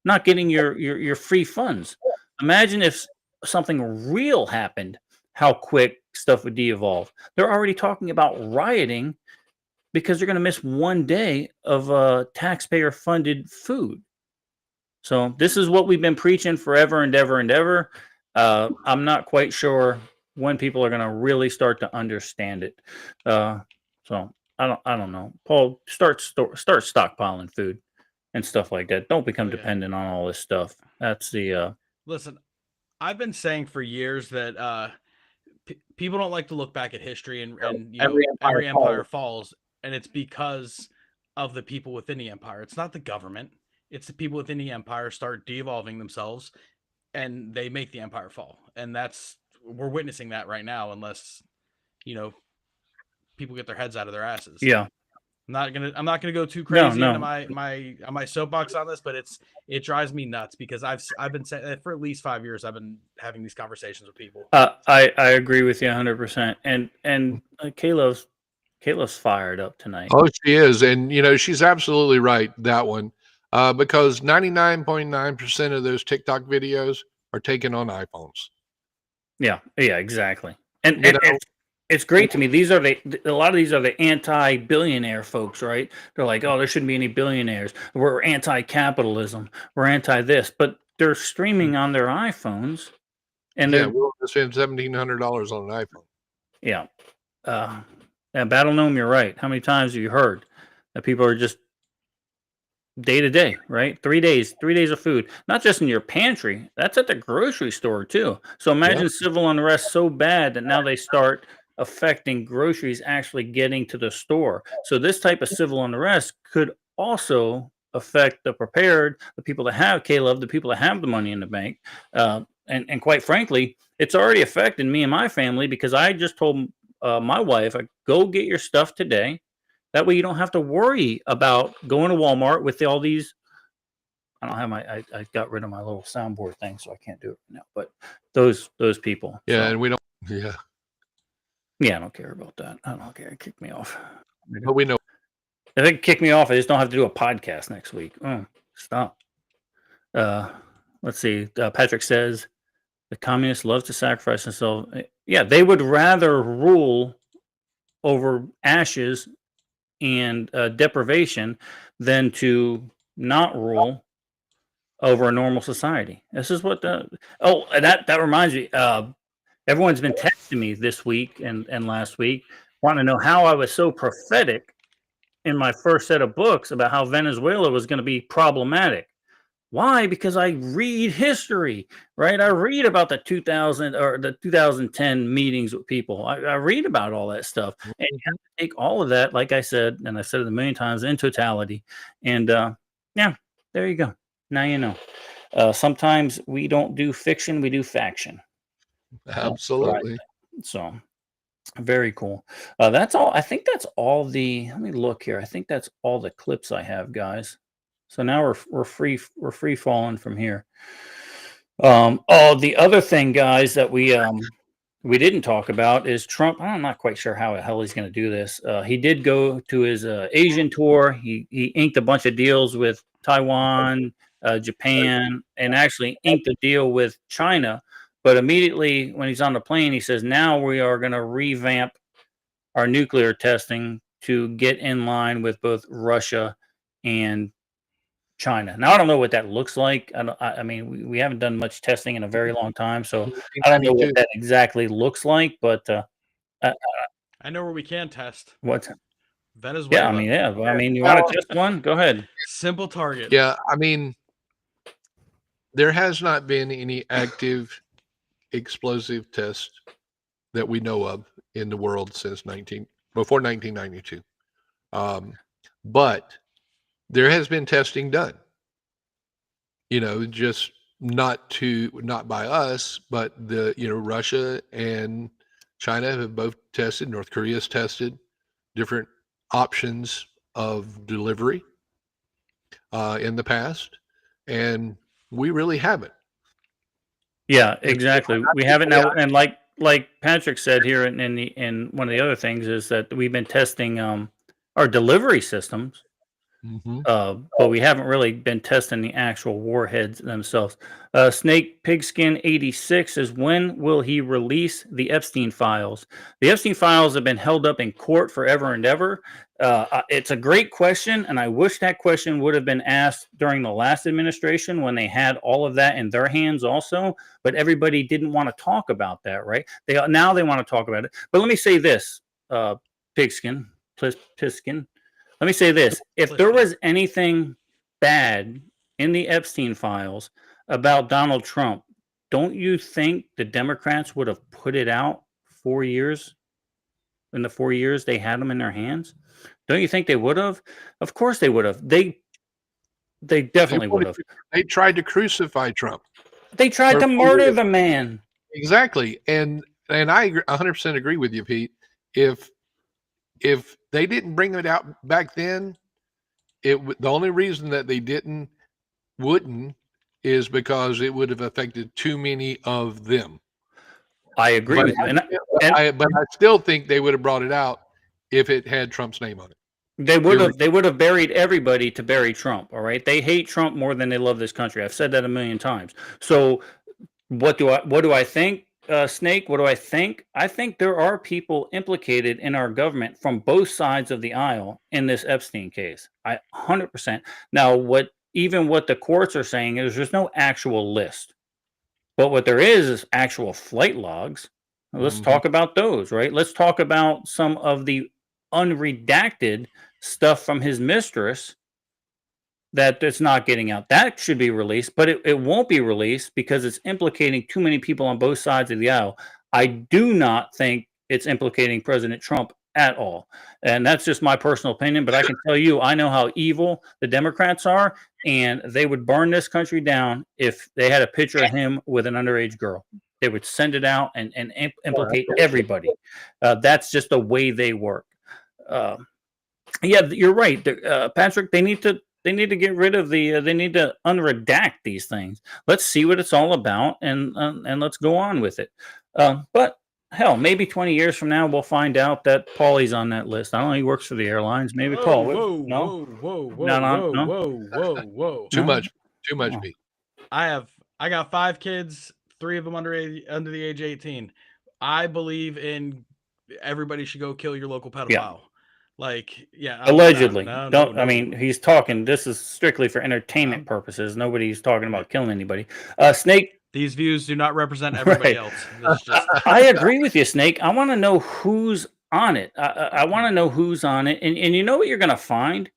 [SPEAKER 1] not getting your free funds. Imagine if something real happened, how quick stuff would de-evolve. They're already talking about rioting because they're going to miss one day of taxpayer-funded food. So this is what we've been preaching forever and ever and ever. I'm not quite sure when people are going to really start to understand it. So I don't know. Paul, start stockpiling food and stuff like that. Don't become dependent on all this stuff. That's the
[SPEAKER 4] Listen, I've been saying for years that people don't like to look back at history, and you know, every empire falls, and it's because of the people within the empire. It's not the government. It's the people within the empire start de-evolving themselves, and they make the empire fall. And we're witnessing that right now, unless, you know, people get their heads out of their asses.
[SPEAKER 1] Yeah.
[SPEAKER 4] I'm not gonna go too crazy
[SPEAKER 1] No.
[SPEAKER 4] into my soapbox on this, but it drives me nuts because I've been saying for at least 5 years I've been having these conversations with people.
[SPEAKER 1] I agree with you 100%. And Kayla's fired up tonight.
[SPEAKER 3] Oh, she is. And, she's absolutely right, that one. Because 99.9% of those TikTok videos are taken on iPhones.
[SPEAKER 1] Yeah, exactly. And it's great to me. A lot of these are the anti-billionaire folks, right? They're like, oh, there shouldn't be any billionaires. We're anti-capitalism. We're anti-this, but they're streaming on their iPhones, and
[SPEAKER 3] we're willing to spend $1,700 on an iPhone.
[SPEAKER 1] Yeah. Battle Gnome, you're right. How many times have you heard that people are just day to day, right? 3 days of food, not just in your pantry. That's at the grocery store too. So imagine civil unrest so bad that now they start affecting groceries actually getting to the store. So this type of civil unrest could also affect the people that have Caleb, the people that have the money in the bank. And quite frankly, it's already affected me and my family because I just told my wife, go get your stuff today. That way you don't have to worry about going to Walmart with all these. I don't have I got rid of my little soundboard thing, so I can't do it now. But those people.
[SPEAKER 3] Yeah,
[SPEAKER 1] so.
[SPEAKER 3] and we don't. Yeah.
[SPEAKER 1] Yeah, I don't care about that. I don't care. Kick me off.
[SPEAKER 3] But we know.
[SPEAKER 1] If they kick me off, I just don't have to do a podcast next week. Oh, stop. Let's see. Patrick says the communists love to sacrifice themselves. Yeah, they would rather rule over ashes and deprivation than to not rule over a normal society. This is what that reminds me. Everyone's been texting me this week and last week, wanting to know how I was so prophetic in my first set of books about how Venezuela was going to be problematic. Why? Because I read history, right? I read about the 2000 or the 2010 meetings with people. I read about all that stuff, and you have to take all of that, like I said, and I've said it a million times, in totality. And yeah, there you go. Now you know. Sometimes we don't do fiction; we do faction.
[SPEAKER 3] Absolutely.
[SPEAKER 1] So very cool. That's all. I think that's all the. Let me look here. I think that's all the clips I have, guys. So now we're free falling from here. The other thing, guys, that we didn't talk about is Trump. I'm not quite sure how the hell he's going to do this. He did go to his Asian tour. He inked a bunch of deals with Taiwan, Japan, and actually inked a deal with China. But immediately when he's on the plane, he says, now we are going to revamp our nuclear testing to get in line with both Russia and China. Now, I don't know what that looks like. I mean, we haven't done much testing in a very long time, so I don't know what that exactly looks like, but
[SPEAKER 4] I know where we can test.
[SPEAKER 1] What?
[SPEAKER 4] Venezuela.
[SPEAKER 1] Yeah, I mean, you want to test one? Go ahead.
[SPEAKER 4] Simple target.
[SPEAKER 3] Yeah, I mean, there has not been any active explosive test that we know of in the world since before 1992. But there has been testing done. Just not by us, but Russia and China have both tested. North Korea's tested different options of delivery in the past, and we really haven't.
[SPEAKER 1] Yeah, exactly. We haven't now, and like Patrick said here, in one of the other things is that we've been testing our delivery systems.
[SPEAKER 3] Mm-hmm.
[SPEAKER 1] But we haven't really been testing the actual warheads themselves. Snake Pigskin 86 says, when will he release the Epstein files? The Epstein files have been held up in court forever and ever. It's a great question, and I wish that question would have been asked during the last administration when they had all of that in their hands also, but everybody didn't want to talk about that, right? Now they want to talk about it. But let me say this, Pigskin. Let me say this. If there was anything bad in the Epstein files about Donald Trump, don't you think the Democrats would have put it out 4 years? In the 4 years they had them in their hands? Don't you think they would have? Of course they would have. They definitely would have.
[SPEAKER 3] They tried to crucify Trump.
[SPEAKER 1] They tried to murder the man.
[SPEAKER 3] Exactly. And I 100% agree with you, Pete. If if they didn't bring it out back then, the only reason that they wouldn't is because it would have affected too many of them.
[SPEAKER 1] I agree with you,
[SPEAKER 3] But I still think they would have brought it out if it had Trump's name on it.
[SPEAKER 1] they would have buried everybody to bury Trump. All right, they hate Trump more than they love this country. I've said that a million times. So what do I think, Snake? What do I think? I think there are people implicated in our government from both sides of the aisle in this Epstein case. 100%. Now, what the courts are saying is there's no actual list, but what there is actual flight logs. Let's talk about those, right? Let's talk about some of the unredacted stuff from his mistress that's not getting out. That should be released, but it won't be released because it's implicating too many people on both sides of the aisle. I do not think it's implicating President Trump at all. And that's just my personal opinion, but I can tell you, I know how evil the Democrats are, and they would burn this country down if they had a picture of him with an underage girl. They would send it out and implicate everybody. That's just the way they work. Yeah, you're right, Patrick. They need to get rid of they need to unredact these things. Let's see what it's all about, and let's go on with it. But hell, maybe 20 years from now we'll find out that Paulie's on that list. I don't know. He works for the airlines. Maybe Paul.
[SPEAKER 4] Whoa.
[SPEAKER 3] Too much, Pete.
[SPEAKER 4] I got 5 kids, 3 of them under the age of 18. I believe in everybody should go kill your local pedophile.
[SPEAKER 1] Yeah.
[SPEAKER 4] Allegedly.
[SPEAKER 1] I mean, he's talking. This is strictly for entertainment purposes. Nobody's talking about killing anybody. Snake.
[SPEAKER 4] These views do not represent everybody else.
[SPEAKER 1] I agree with you, Snake. I want to know who's on it. I want to know who's on it. And you know what you're going to find?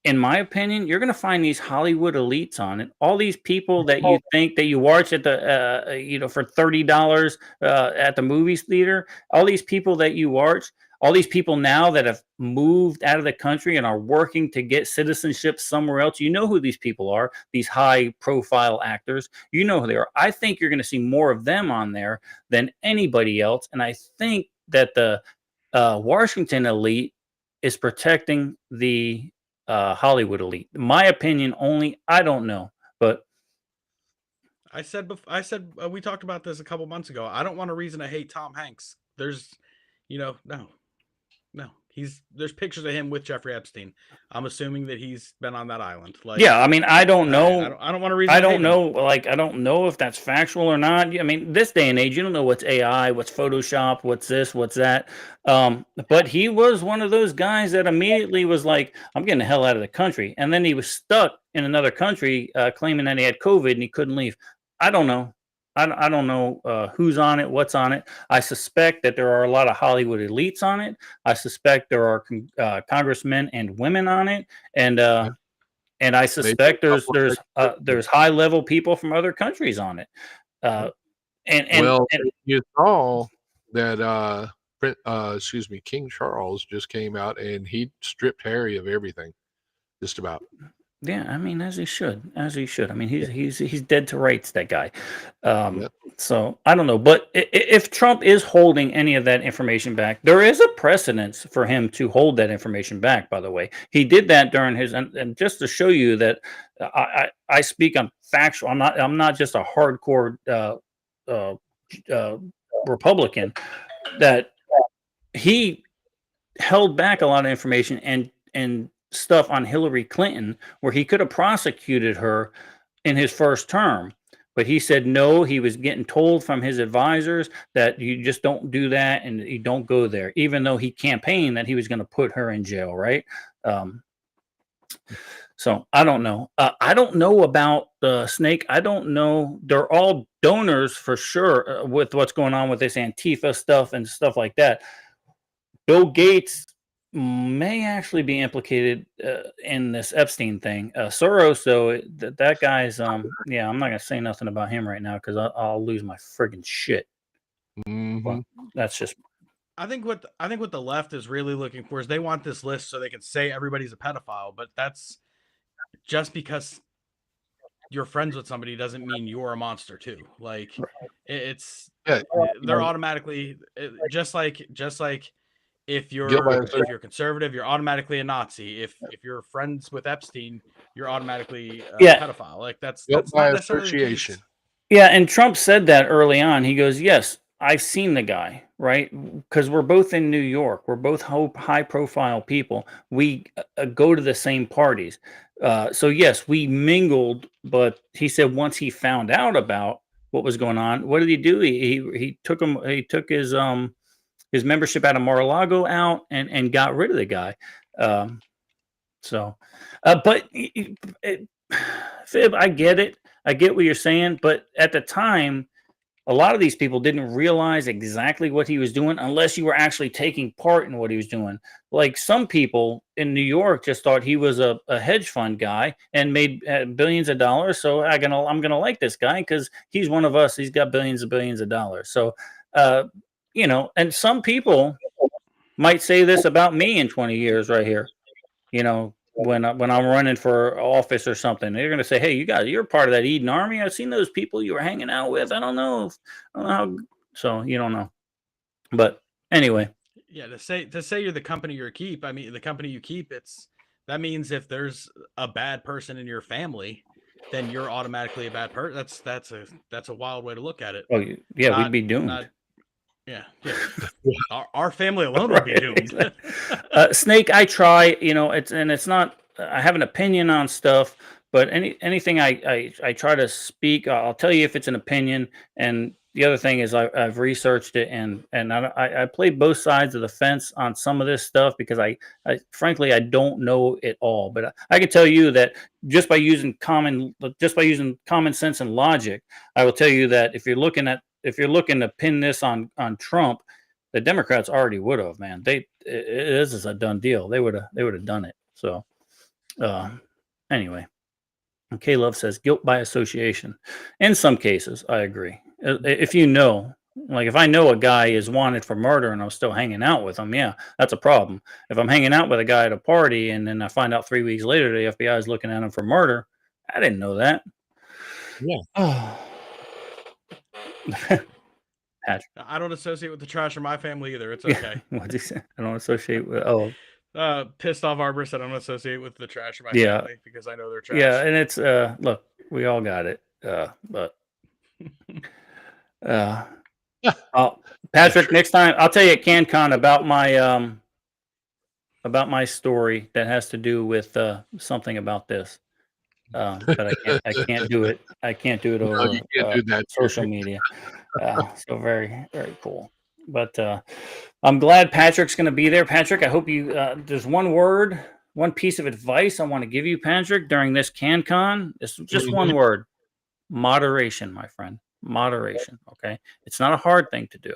[SPEAKER 1] In my opinion, you're going to find these Hollywood elites on it. All these people that you think that you watch at the, for $30 at the movie theater. All these people that you watch. All these people now that have moved out of the country and are working to get citizenship somewhere else. You know who these people are, these high-profile actors. You know who they are. I think you're going to see more of them on there than anybody else. And I think that the Washington elite is protecting the Hollywood elite. My opinion only. I don't know. But
[SPEAKER 4] I said we talked about this a couple months ago. I don't want a reason to hate Tom Hanks. There's, no, there's pictures of him with Jeffrey Epstein. I'm assuming that he's been on that island.
[SPEAKER 1] Yeah, I mean, I don't know.
[SPEAKER 4] I don't want to reason.
[SPEAKER 1] I don't know. I don't know if that's factual or not. I mean, this day and age, you don't know what's AI, what's Photoshop, what's this, what's that. But he was one of those guys that immediately was like, "I'm getting the hell out of the country," and then he was stuck in another country, claiming that he had COVID and he couldn't leave. I don't know. I don't know who's on it, what's on it. I suspect that there are a lot of Hollywood elites on it. I suspect there are congressmen and women on it, and I suspect there's high level people from other countries on it.
[SPEAKER 3] You saw that King Charles just came out and he stripped Harry of everything, just about.
[SPEAKER 1] Yeah, I mean, as he should. I mean, he's dead to rights, that guy. So I don't know, but if Trump is holding any of that information back, there is a precedence for him to hold that information back. By the way, he did that during his, and just to show you that I speak on factual. I'm not just a hardcore Republican. That he held back a lot of information and stuff on Hillary Clinton where he could have prosecuted her in his first term, but he said no. He was getting told from his advisors that you just don't do that and you don't go there, even though he campaigned that he was going to put her in jail, right? So I don't know. I don't know about the Snake. I don't know. They're all donors for sure with what's going on with this Antifa stuff and stuff like that. Bill Gates may actually be implicated in this Epstein thing. Soros, though, that guy's yeah, I'm not gonna say nothing about him right now because I'll lose my friggin' shit. Well, that's just.
[SPEAKER 4] I think what the left is really looking for is they want this list so they can say everybody's a pedophile, but that's just because you're friends with somebody doesn't mean you're a monster too. Like they're automatically just like if
[SPEAKER 3] Guilt by
[SPEAKER 4] you're conservative, you're automatically a Nazi. If you're friends with Epstein, you're automatically a
[SPEAKER 1] Yeah.
[SPEAKER 4] pedophile. Like that's
[SPEAKER 3] Guilt by
[SPEAKER 4] not necessarily the
[SPEAKER 3] association.
[SPEAKER 4] case.
[SPEAKER 1] Yeah, and Trump said that early on. He goes, "Yes, I've seen the guy, right? Because we're both in New York. We're both high-profile people. We go to the same parties. So yes, we mingled. But he said once he found out about what was going on, what did he do? He took him. He took his membership out of Mar-a-Lago out and got rid of the guy. Um, but Fib, I get it. I get what you're saying, but at the time, a lot of these people didn't realize exactly what he was doing unless you were actually taking part in what he was doing. Like some people in New York just thought he was a hedge fund guy and made billions of dollars. So I'm gonna like this guy because he's one of us. He's got billions of dollars. So, uh, and some people might say this about me in 20 years right here. When I'm running for office or something, they're gonna say, "Hey, you're part of that Eden Army. I've seen those people you were hanging out with. I don't know how." So you don't know, but anyway,
[SPEAKER 4] Yeah, to say you're the company you keep. I mean, the company you keep. That means if there's a bad person in your family, then you're automatically a bad person. That's a wild way to look at it.
[SPEAKER 1] oh yeah, we'd be doomed.
[SPEAKER 4] Yeah. Our family alone would be doomed.
[SPEAKER 1] Snake, I try. It's not. I have an opinion on stuff, but anything I try to speak, I'll tell you if it's an opinion. And the other thing is I've researched it and I play both sides of the fence on some of this stuff because I frankly I don't know it all. But I can tell you that just by using common sense and logic, I will tell you that if you're looking to pin this on Trump, the Democrats already would have, man. This is a done deal. They would have done it. So, anyway, and K-Love says guilt by association. In some cases, I agree. If if I know a guy is wanted for murder and I'm still hanging out with him, yeah, that's a problem. If I'm hanging out with a guy at a party and then I find out 3 weeks later the FBI is looking at him for murder, I didn't know that.
[SPEAKER 3] Yeah.
[SPEAKER 4] I don't associate with the trash in my family either. It's okay.
[SPEAKER 1] What did he say? I don't associate with.
[SPEAKER 4] Pissed off arborist. I don't associate with the trash in my family because I know they're trash.
[SPEAKER 1] Yeah, and it's look, we all got it. But Patrick, next time I'll tell you at CanCon about my story that has to do with something about this. But I can't do it. I can't do it over
[SPEAKER 3] you can't do that.
[SPEAKER 1] social media. So very, very cool. But I'm glad Patrick's going to be there. Patrick, I hope you. There's one piece of advice I want to give you, Patrick, during this CanCon. It's just one word: moderation, my friend. Moderation. Okay, it's not a hard thing to do.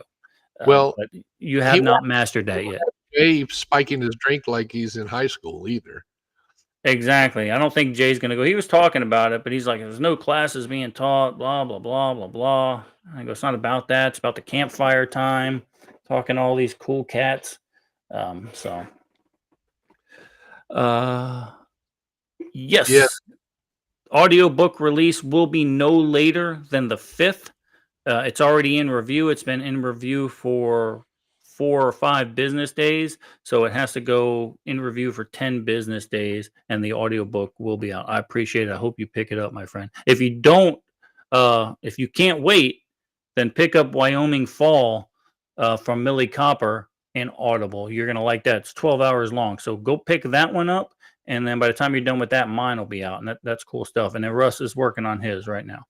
[SPEAKER 3] Well,
[SPEAKER 1] but you have not mastered that yet.
[SPEAKER 3] Jay spiking his drink like he's in high school either.
[SPEAKER 1] Exactly. I don't think Jay's going to go. He was talking about it, but he's like, there's no classes being taught, blah, blah, blah, blah, blah. I go, it's not about that. It's about the campfire time, talking to all these cool cats. Yes. Audiobook release will be no later than the 5th. It's already in review. It's been in review for 4 or 5 business days, so it has to go in review for 10 business days, and the audiobook will be out. I appreciate it. I hope you pick it up, my friend. If you don't, if you can't wait, then pick up Wyoming Fall from Millie Copper in Audible. You're gonna like that. It's 12 hours long, so go pick that one up, and then by the time you're done with that, mine will be out, and that's cool stuff. And then Russ is working on his right now.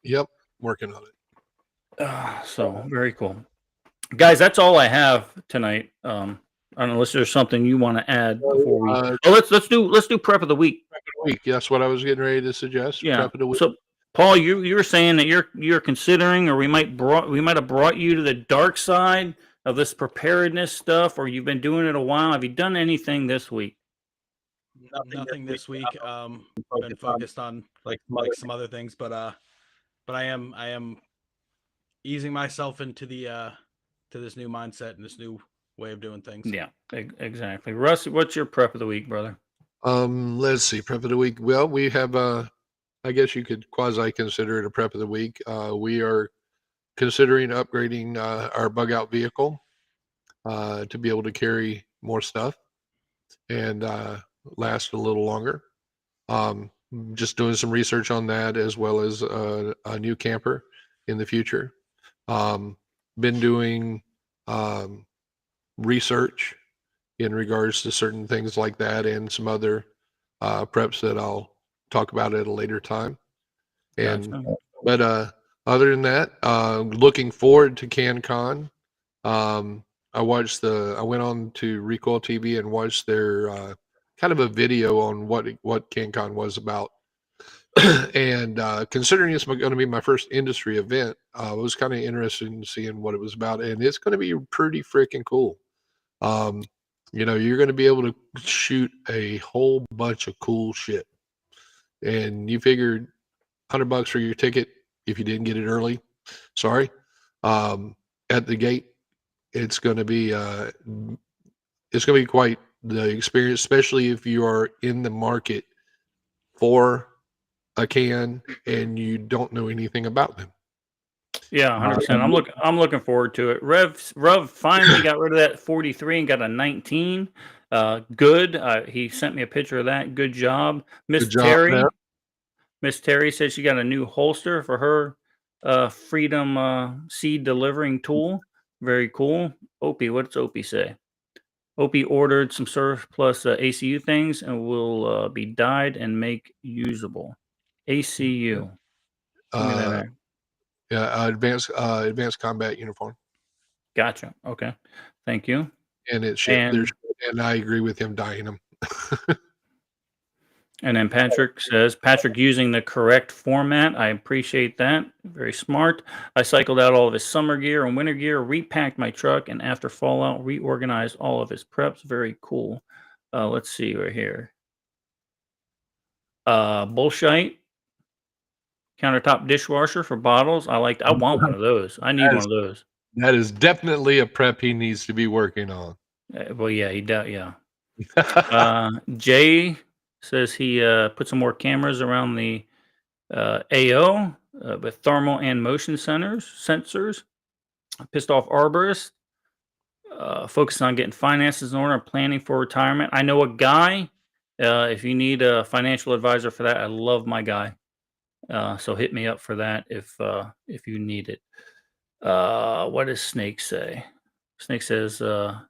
[SPEAKER 3] Yep, working on it.
[SPEAKER 1] So very cool. Guys, that's all I have tonight. Unless there's something you want to add before we. Let's do prep of the week.
[SPEAKER 3] Prep of the week. That's what I was getting ready to suggest.
[SPEAKER 1] Yeah.
[SPEAKER 3] Prep of the week.
[SPEAKER 1] So, Paul, you were saying that you're considering, or we might have brought you to the dark side of this preparedness stuff, or you've been doing it a while. Have you done anything this week?
[SPEAKER 4] Nothing this week. Been focused on like some other things, but I am easing myself into the to this new mindset and this new way of doing things.
[SPEAKER 1] Yeah, exactly. Russ, what's your prep of the week, brother?
[SPEAKER 3] Let's see, prep of the week. Well, we have I guess you could quasi consider it a prep of the week. We are considering upgrading our bug out vehicle. to be able to carry more stuff and last a little longer. Just doing some research on that, as well as a new camper in the future. Been doing research in regards to certain things like that, and some other preps that I'll talk about at a later time. And
[SPEAKER 1] Gotcha.
[SPEAKER 3] but other than that, looking forward to CanCon. I went on to Recoil TV and watched their kind of a video on what CanCon was about. And considering it's going to be my first industry event, I was kind of interested in seeing what it was about, and it's going to be pretty freaking cool. You're going to be able to shoot a whole bunch of cool shit, and you figured $100 for your ticket if you didn't get it early. Sorry, at the gate, it's going to be quite the experience, especially if you are in the market for a can and you don't know anything about them.
[SPEAKER 1] Yeah, 100%. I'm looking forward to it. Rev finally got rid of that 43 and got a 19. Good. He sent me a picture of that. Good job, Miss Terry.
[SPEAKER 3] man.
[SPEAKER 1] Miss Terry said she got a new holster for her Freedom seed delivering tool. Very cool. Opie, what's Opie say? Opie ordered some surplus ACU things and will be dyed and make usable. ACU. Give me that.
[SPEAKER 3] Yeah, advanced combat uniform.
[SPEAKER 1] Gotcha. Okay. Thank you.
[SPEAKER 3] And it's shit.
[SPEAKER 1] And,
[SPEAKER 3] and I agree with him dyeing them.
[SPEAKER 1] and then Patrick says, Patrick using the correct format. I appreciate that. Very smart. I cycled out all of his summer gear and winter gear, repacked my truck, and after fallout, reorganized all of his preps. Very cool. Let's see right here. Bullshite. Countertop dishwasher for bottles. I want one of those. I need one of those.
[SPEAKER 3] That is definitely a prep he needs to be working on.
[SPEAKER 1] Well, yeah, he does. Yeah. Jay says he put some more cameras around the AO with thermal and motion sensors. Pissed off arborist. Focused on getting finances in order and planning for retirement. I know a guy. If you need a financial advisor for that, I love my guy. So hit me up for that if you need it. What does Snake say? Snake says got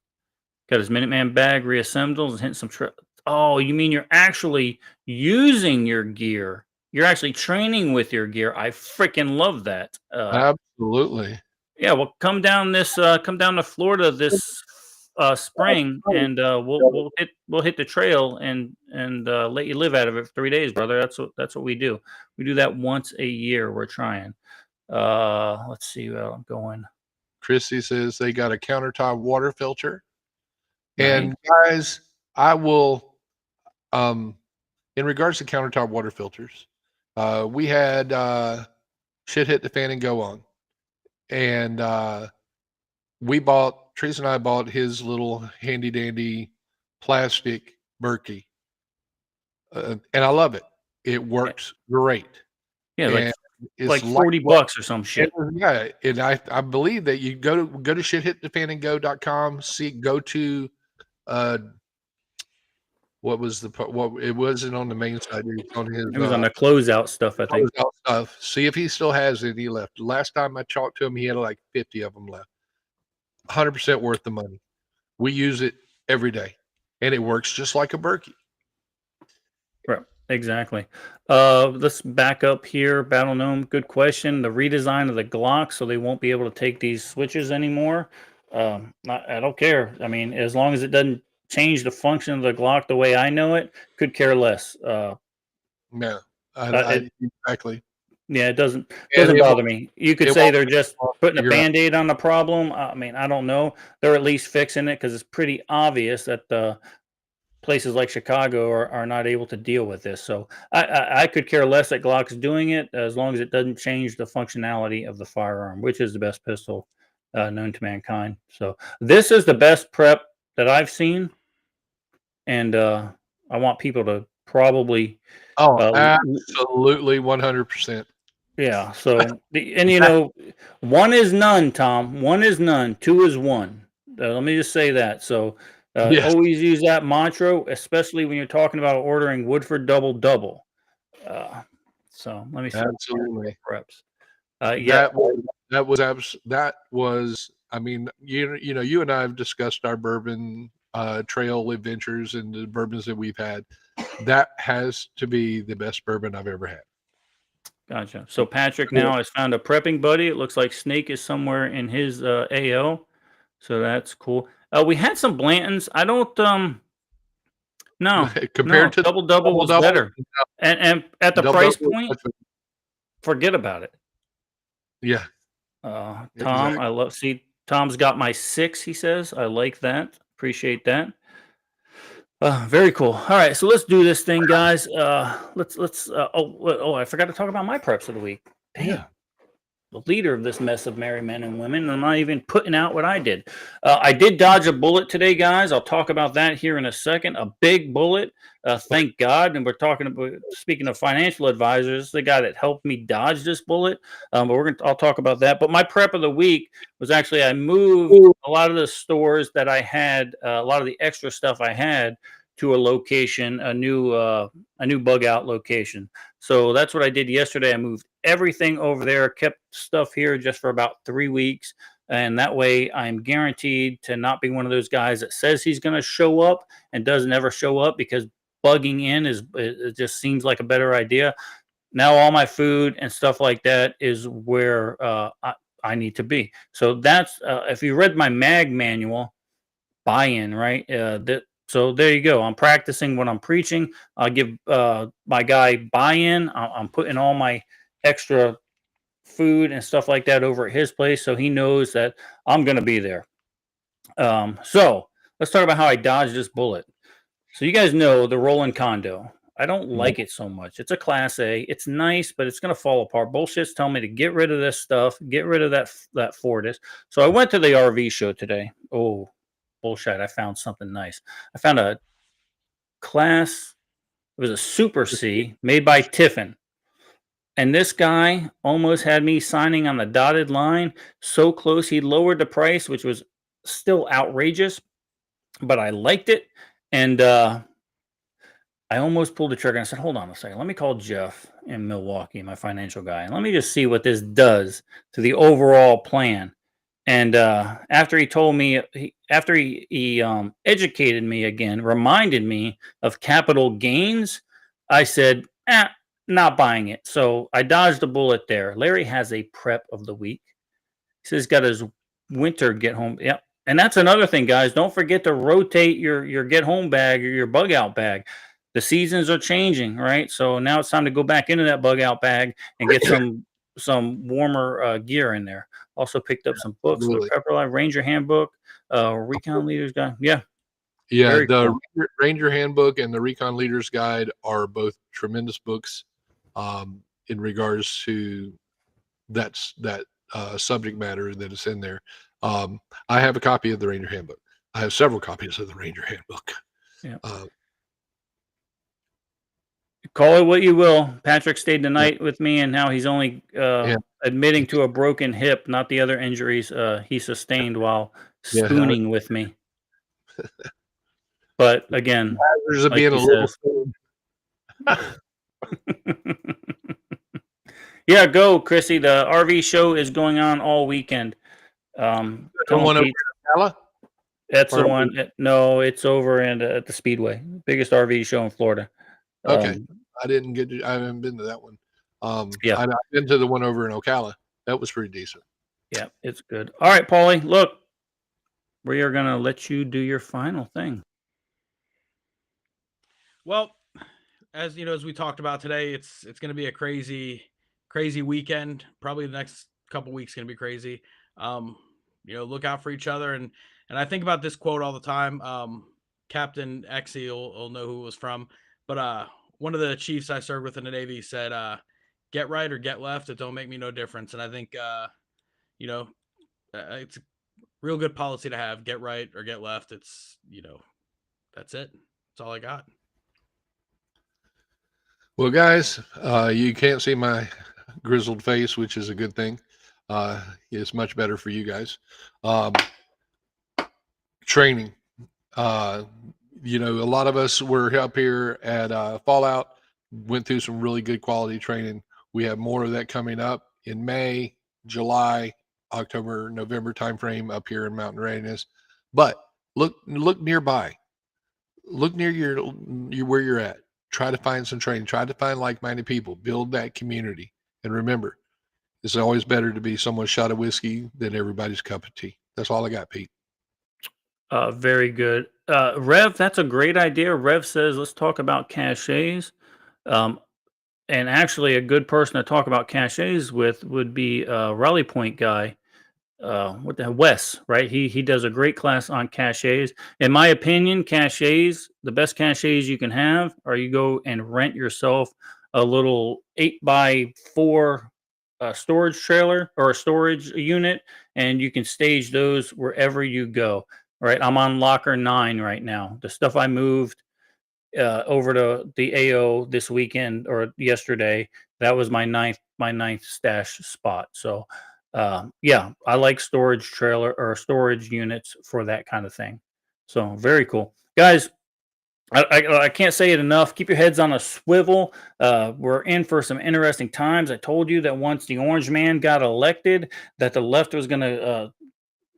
[SPEAKER 1] his Minuteman bag reassembled and hitting some oh, you mean you're actually using your gear? You're actually training with your gear. I freaking love that.
[SPEAKER 3] Absolutely.
[SPEAKER 1] Yeah, well, come down to Florida this spring, and we'll hit the trail and let you live out of it for 3 days, brother. That's what we do. We do that once a year. We're trying. Let's see where I'm going.
[SPEAKER 3] Christy says they got a countertop water filter.
[SPEAKER 1] Nice.
[SPEAKER 3] And guys, I will in regards to countertop water filters, we had shit hit the fan and go on. And Teresa and I bought his little handy dandy plastic Berkey. And I love it. It works great.
[SPEAKER 1] Yeah, like $40 or some shit.
[SPEAKER 3] Yeah, and I believe that you go to shithitthefanandgo.com, go to it wasn't on the main side. It was on his.
[SPEAKER 1] It was on the closeout stuff, I think.
[SPEAKER 3] Closeout stuff. See if he still has any left. Last time I talked to him, he had like 50 of them left. 100% worth the money. We use it every day, and it works just like a Berkey.
[SPEAKER 1] Right. Exactly. Let's back up here. Battle Gnome, good question. The redesign of the Glock, so they won't be able to take these switches anymore. I don't care. I mean, as long as it doesn't change the function of the Glock the way I know it, could care less.
[SPEAKER 3] Yeah, exactly.
[SPEAKER 1] Yeah, it doesn't bother me. You could say they're just putting a Band-Aid on the problem. I mean, I don't know. They're at least fixing it because it's pretty obvious that places like Chicago are not able to deal with this. So I could care less that Glock's doing it as long as it doesn't change the functionality of the firearm, which is the best pistol known to mankind. So this is the best prep that I've seen. And I want people to probably...
[SPEAKER 3] absolutely 100%.
[SPEAKER 1] Yeah. So, and one is none, Tom. One is none. Two is one. Let me just say that. So
[SPEAKER 3] Yes.
[SPEAKER 1] always use that mantra, especially when you're talking about ordering Woodford Double Double. So let me see.
[SPEAKER 3] Absolutely.
[SPEAKER 1] Preps.
[SPEAKER 3] That was. I mean, you and I have discussed our bourbon trail adventures and the bourbons that we've had. That has to be the best bourbon I've ever had.
[SPEAKER 1] Gotcha. So Patrick now has found a prepping buddy. It looks like Snake is somewhere in his AO. So that's cool. We had some Blantons. I don't no
[SPEAKER 3] Compared to
[SPEAKER 1] Double Double was
[SPEAKER 3] Double,
[SPEAKER 1] better. And at the
[SPEAKER 3] Double
[SPEAKER 1] price
[SPEAKER 3] Double,
[SPEAKER 1] point, forget about it.
[SPEAKER 3] yeah.
[SPEAKER 1] Tom,
[SPEAKER 3] Exactly.
[SPEAKER 1] Tom's got my 6, he says. I like that. Appreciate that. Very cool. All right, so let's do this thing, guys. Let's I forgot to talk about my preps of the week. Damn.
[SPEAKER 3] Yeah.
[SPEAKER 1] The leader of this mess of merry men and women. And I'm not even putting out what I did. I did dodge a bullet today, guys. I'll talk about that here in a second. A big bullet. Thank God. And we're talking about, speaking of financial advisors, the guy that helped me dodge this bullet. But I'll talk about that. But my prep of the week was actually I moved a lot of the stores that I had, a lot of the extra stuff I had to a location, a new bug out location. So that's what I did yesterday. I moved everything over there, kept stuff here just for about 3 weeks. And that way I'm guaranteed to not be one of those guys that says he's going to show up and doesn't ever show up, because bugging in it just seems like a better idea. Now all my food and stuff like that is where I need to be. So that's, if you read my mag manual, buy-in, right? So there you go. I'm practicing what I'm preaching. I'll give my guy buy-in. I'm putting all my extra food and stuff like that over at his place, so he knows that I'm going to be there. So let's talk about how I dodged this bullet. So you guys know the Roland condo. I don't like it so much. It's a Class A. It's nice, but it's going to fall apart. Bullshit's telling me to get rid of this stuff, get rid of that Fortis. So I went to the RV show today. Oh, bullshit. I found something nice. I found it was a Super C made by Tiffin. And this guy almost had me signing on the dotted line. So close. He lowered the price, which was still outrageous, but I liked it. And I almost pulled the trigger and I said, hold on a second. Let me call Jeff in Milwaukee, my financial guy, and let me just see what this does to the overall plan. And after he told me, after he educated me again, reminded me of capital gains, I said, not buying it. So I dodged a bullet there. Larry has a prep of the week. He says he's got his winter get home. Yep. And that's another thing, guys. Don't forget to rotate your get home bag or your bug out bag. The seasons are changing, right? So now it's time to go back into that bug out bag and get some warmer gear in there. Also picked up some books, the Pepper Life Ranger Handbook, Recon Leaders Guide. Yeah.
[SPEAKER 3] Yeah,
[SPEAKER 1] Very
[SPEAKER 3] the
[SPEAKER 1] cool.
[SPEAKER 3] Ranger Handbook and the Recon Leaders Guide are both tremendous books in regards to that subject matter that is in there. I have a copy of the Ranger Handbook. I have several copies of the Ranger Handbook.
[SPEAKER 1] Yeah. Call it what you will. Patrick stayed the night with me, and now he's only admitting to a broken hip, not the other injuries he sustained while spooning with me. But again,
[SPEAKER 3] there's like being a little.
[SPEAKER 1] Yeah, go, Chrissy. The RV show is going on all weekend.
[SPEAKER 3] The one over in Ocala?
[SPEAKER 1] That's the one. No, it's over at the Speedway, biggest RV show in Florida.
[SPEAKER 3] Okay, I haven't been to that one.
[SPEAKER 1] Yeah,
[SPEAKER 3] I've been to the one over in Ocala. That was pretty decent.
[SPEAKER 1] Yeah, it's good. All right, Paulie, look, we are gonna let you do your final thing.
[SPEAKER 4] Well, as you know, as we talked about today, it's going to be a crazy weekend. Probably the next couple weeks going to be crazy. Look out for each other, and I think about this quote all the time. Captain Exie will know who it was from, but one of the chiefs I served with in the Navy said, "Get right or get left. It don't make me no difference." And I think it's a real good policy to have. Get right or get left. It's that's it. That's all I got.
[SPEAKER 3] Well, guys, you can't see my grizzled face, which is a good thing. It's much better for you guys. training. You know, a lot of us were up here at Fallout, went through some really good quality training. We have more of that coming up in May, July, October, November timeframe up here in Mountain Readiness. But look nearby. Look near your where you're at. Try to find some training. Try to find like-minded people. Build that community. And remember, it's always better to be someone's shot of whiskey than everybody's cup of tea. That's all I got, Pete.
[SPEAKER 1] Very good. Rev, that's a great idea. Rev says, let's talk about caches. And actually, a good person to talk about caches with would be Rally Point guy. What the hell, Wes, right? He does a great class on caches. In my opinion, caches, the best caches you can have are you go and rent yourself a little 8x4 storage trailer or a storage unit, and you can stage those wherever you go. Right, I'm on locker 9 right now. The stuff I moved over to the AO this weekend or yesterday, that was my ninth stash spot. So yeah, I like storage trailer or storage units for that kind of thing. So very cool, guys. I can't say it enough. Keep your heads on a swivel. We're in for some interesting times. I told you that once the orange man got elected, that the left was going to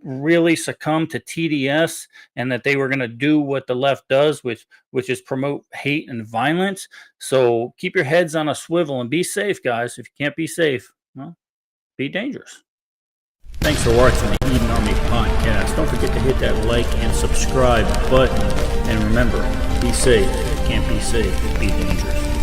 [SPEAKER 1] really succumb to TDS, and that they were going to do what the left does, which is promote hate and violence. So keep your heads on a swivel and be safe, guys. If you can't be safe, well, be dangerous. Thanks for watching the Eden Army podcast. Don't forget to hit that like and subscribe button. And remember, be safe. If you can't be safe, be dangerous.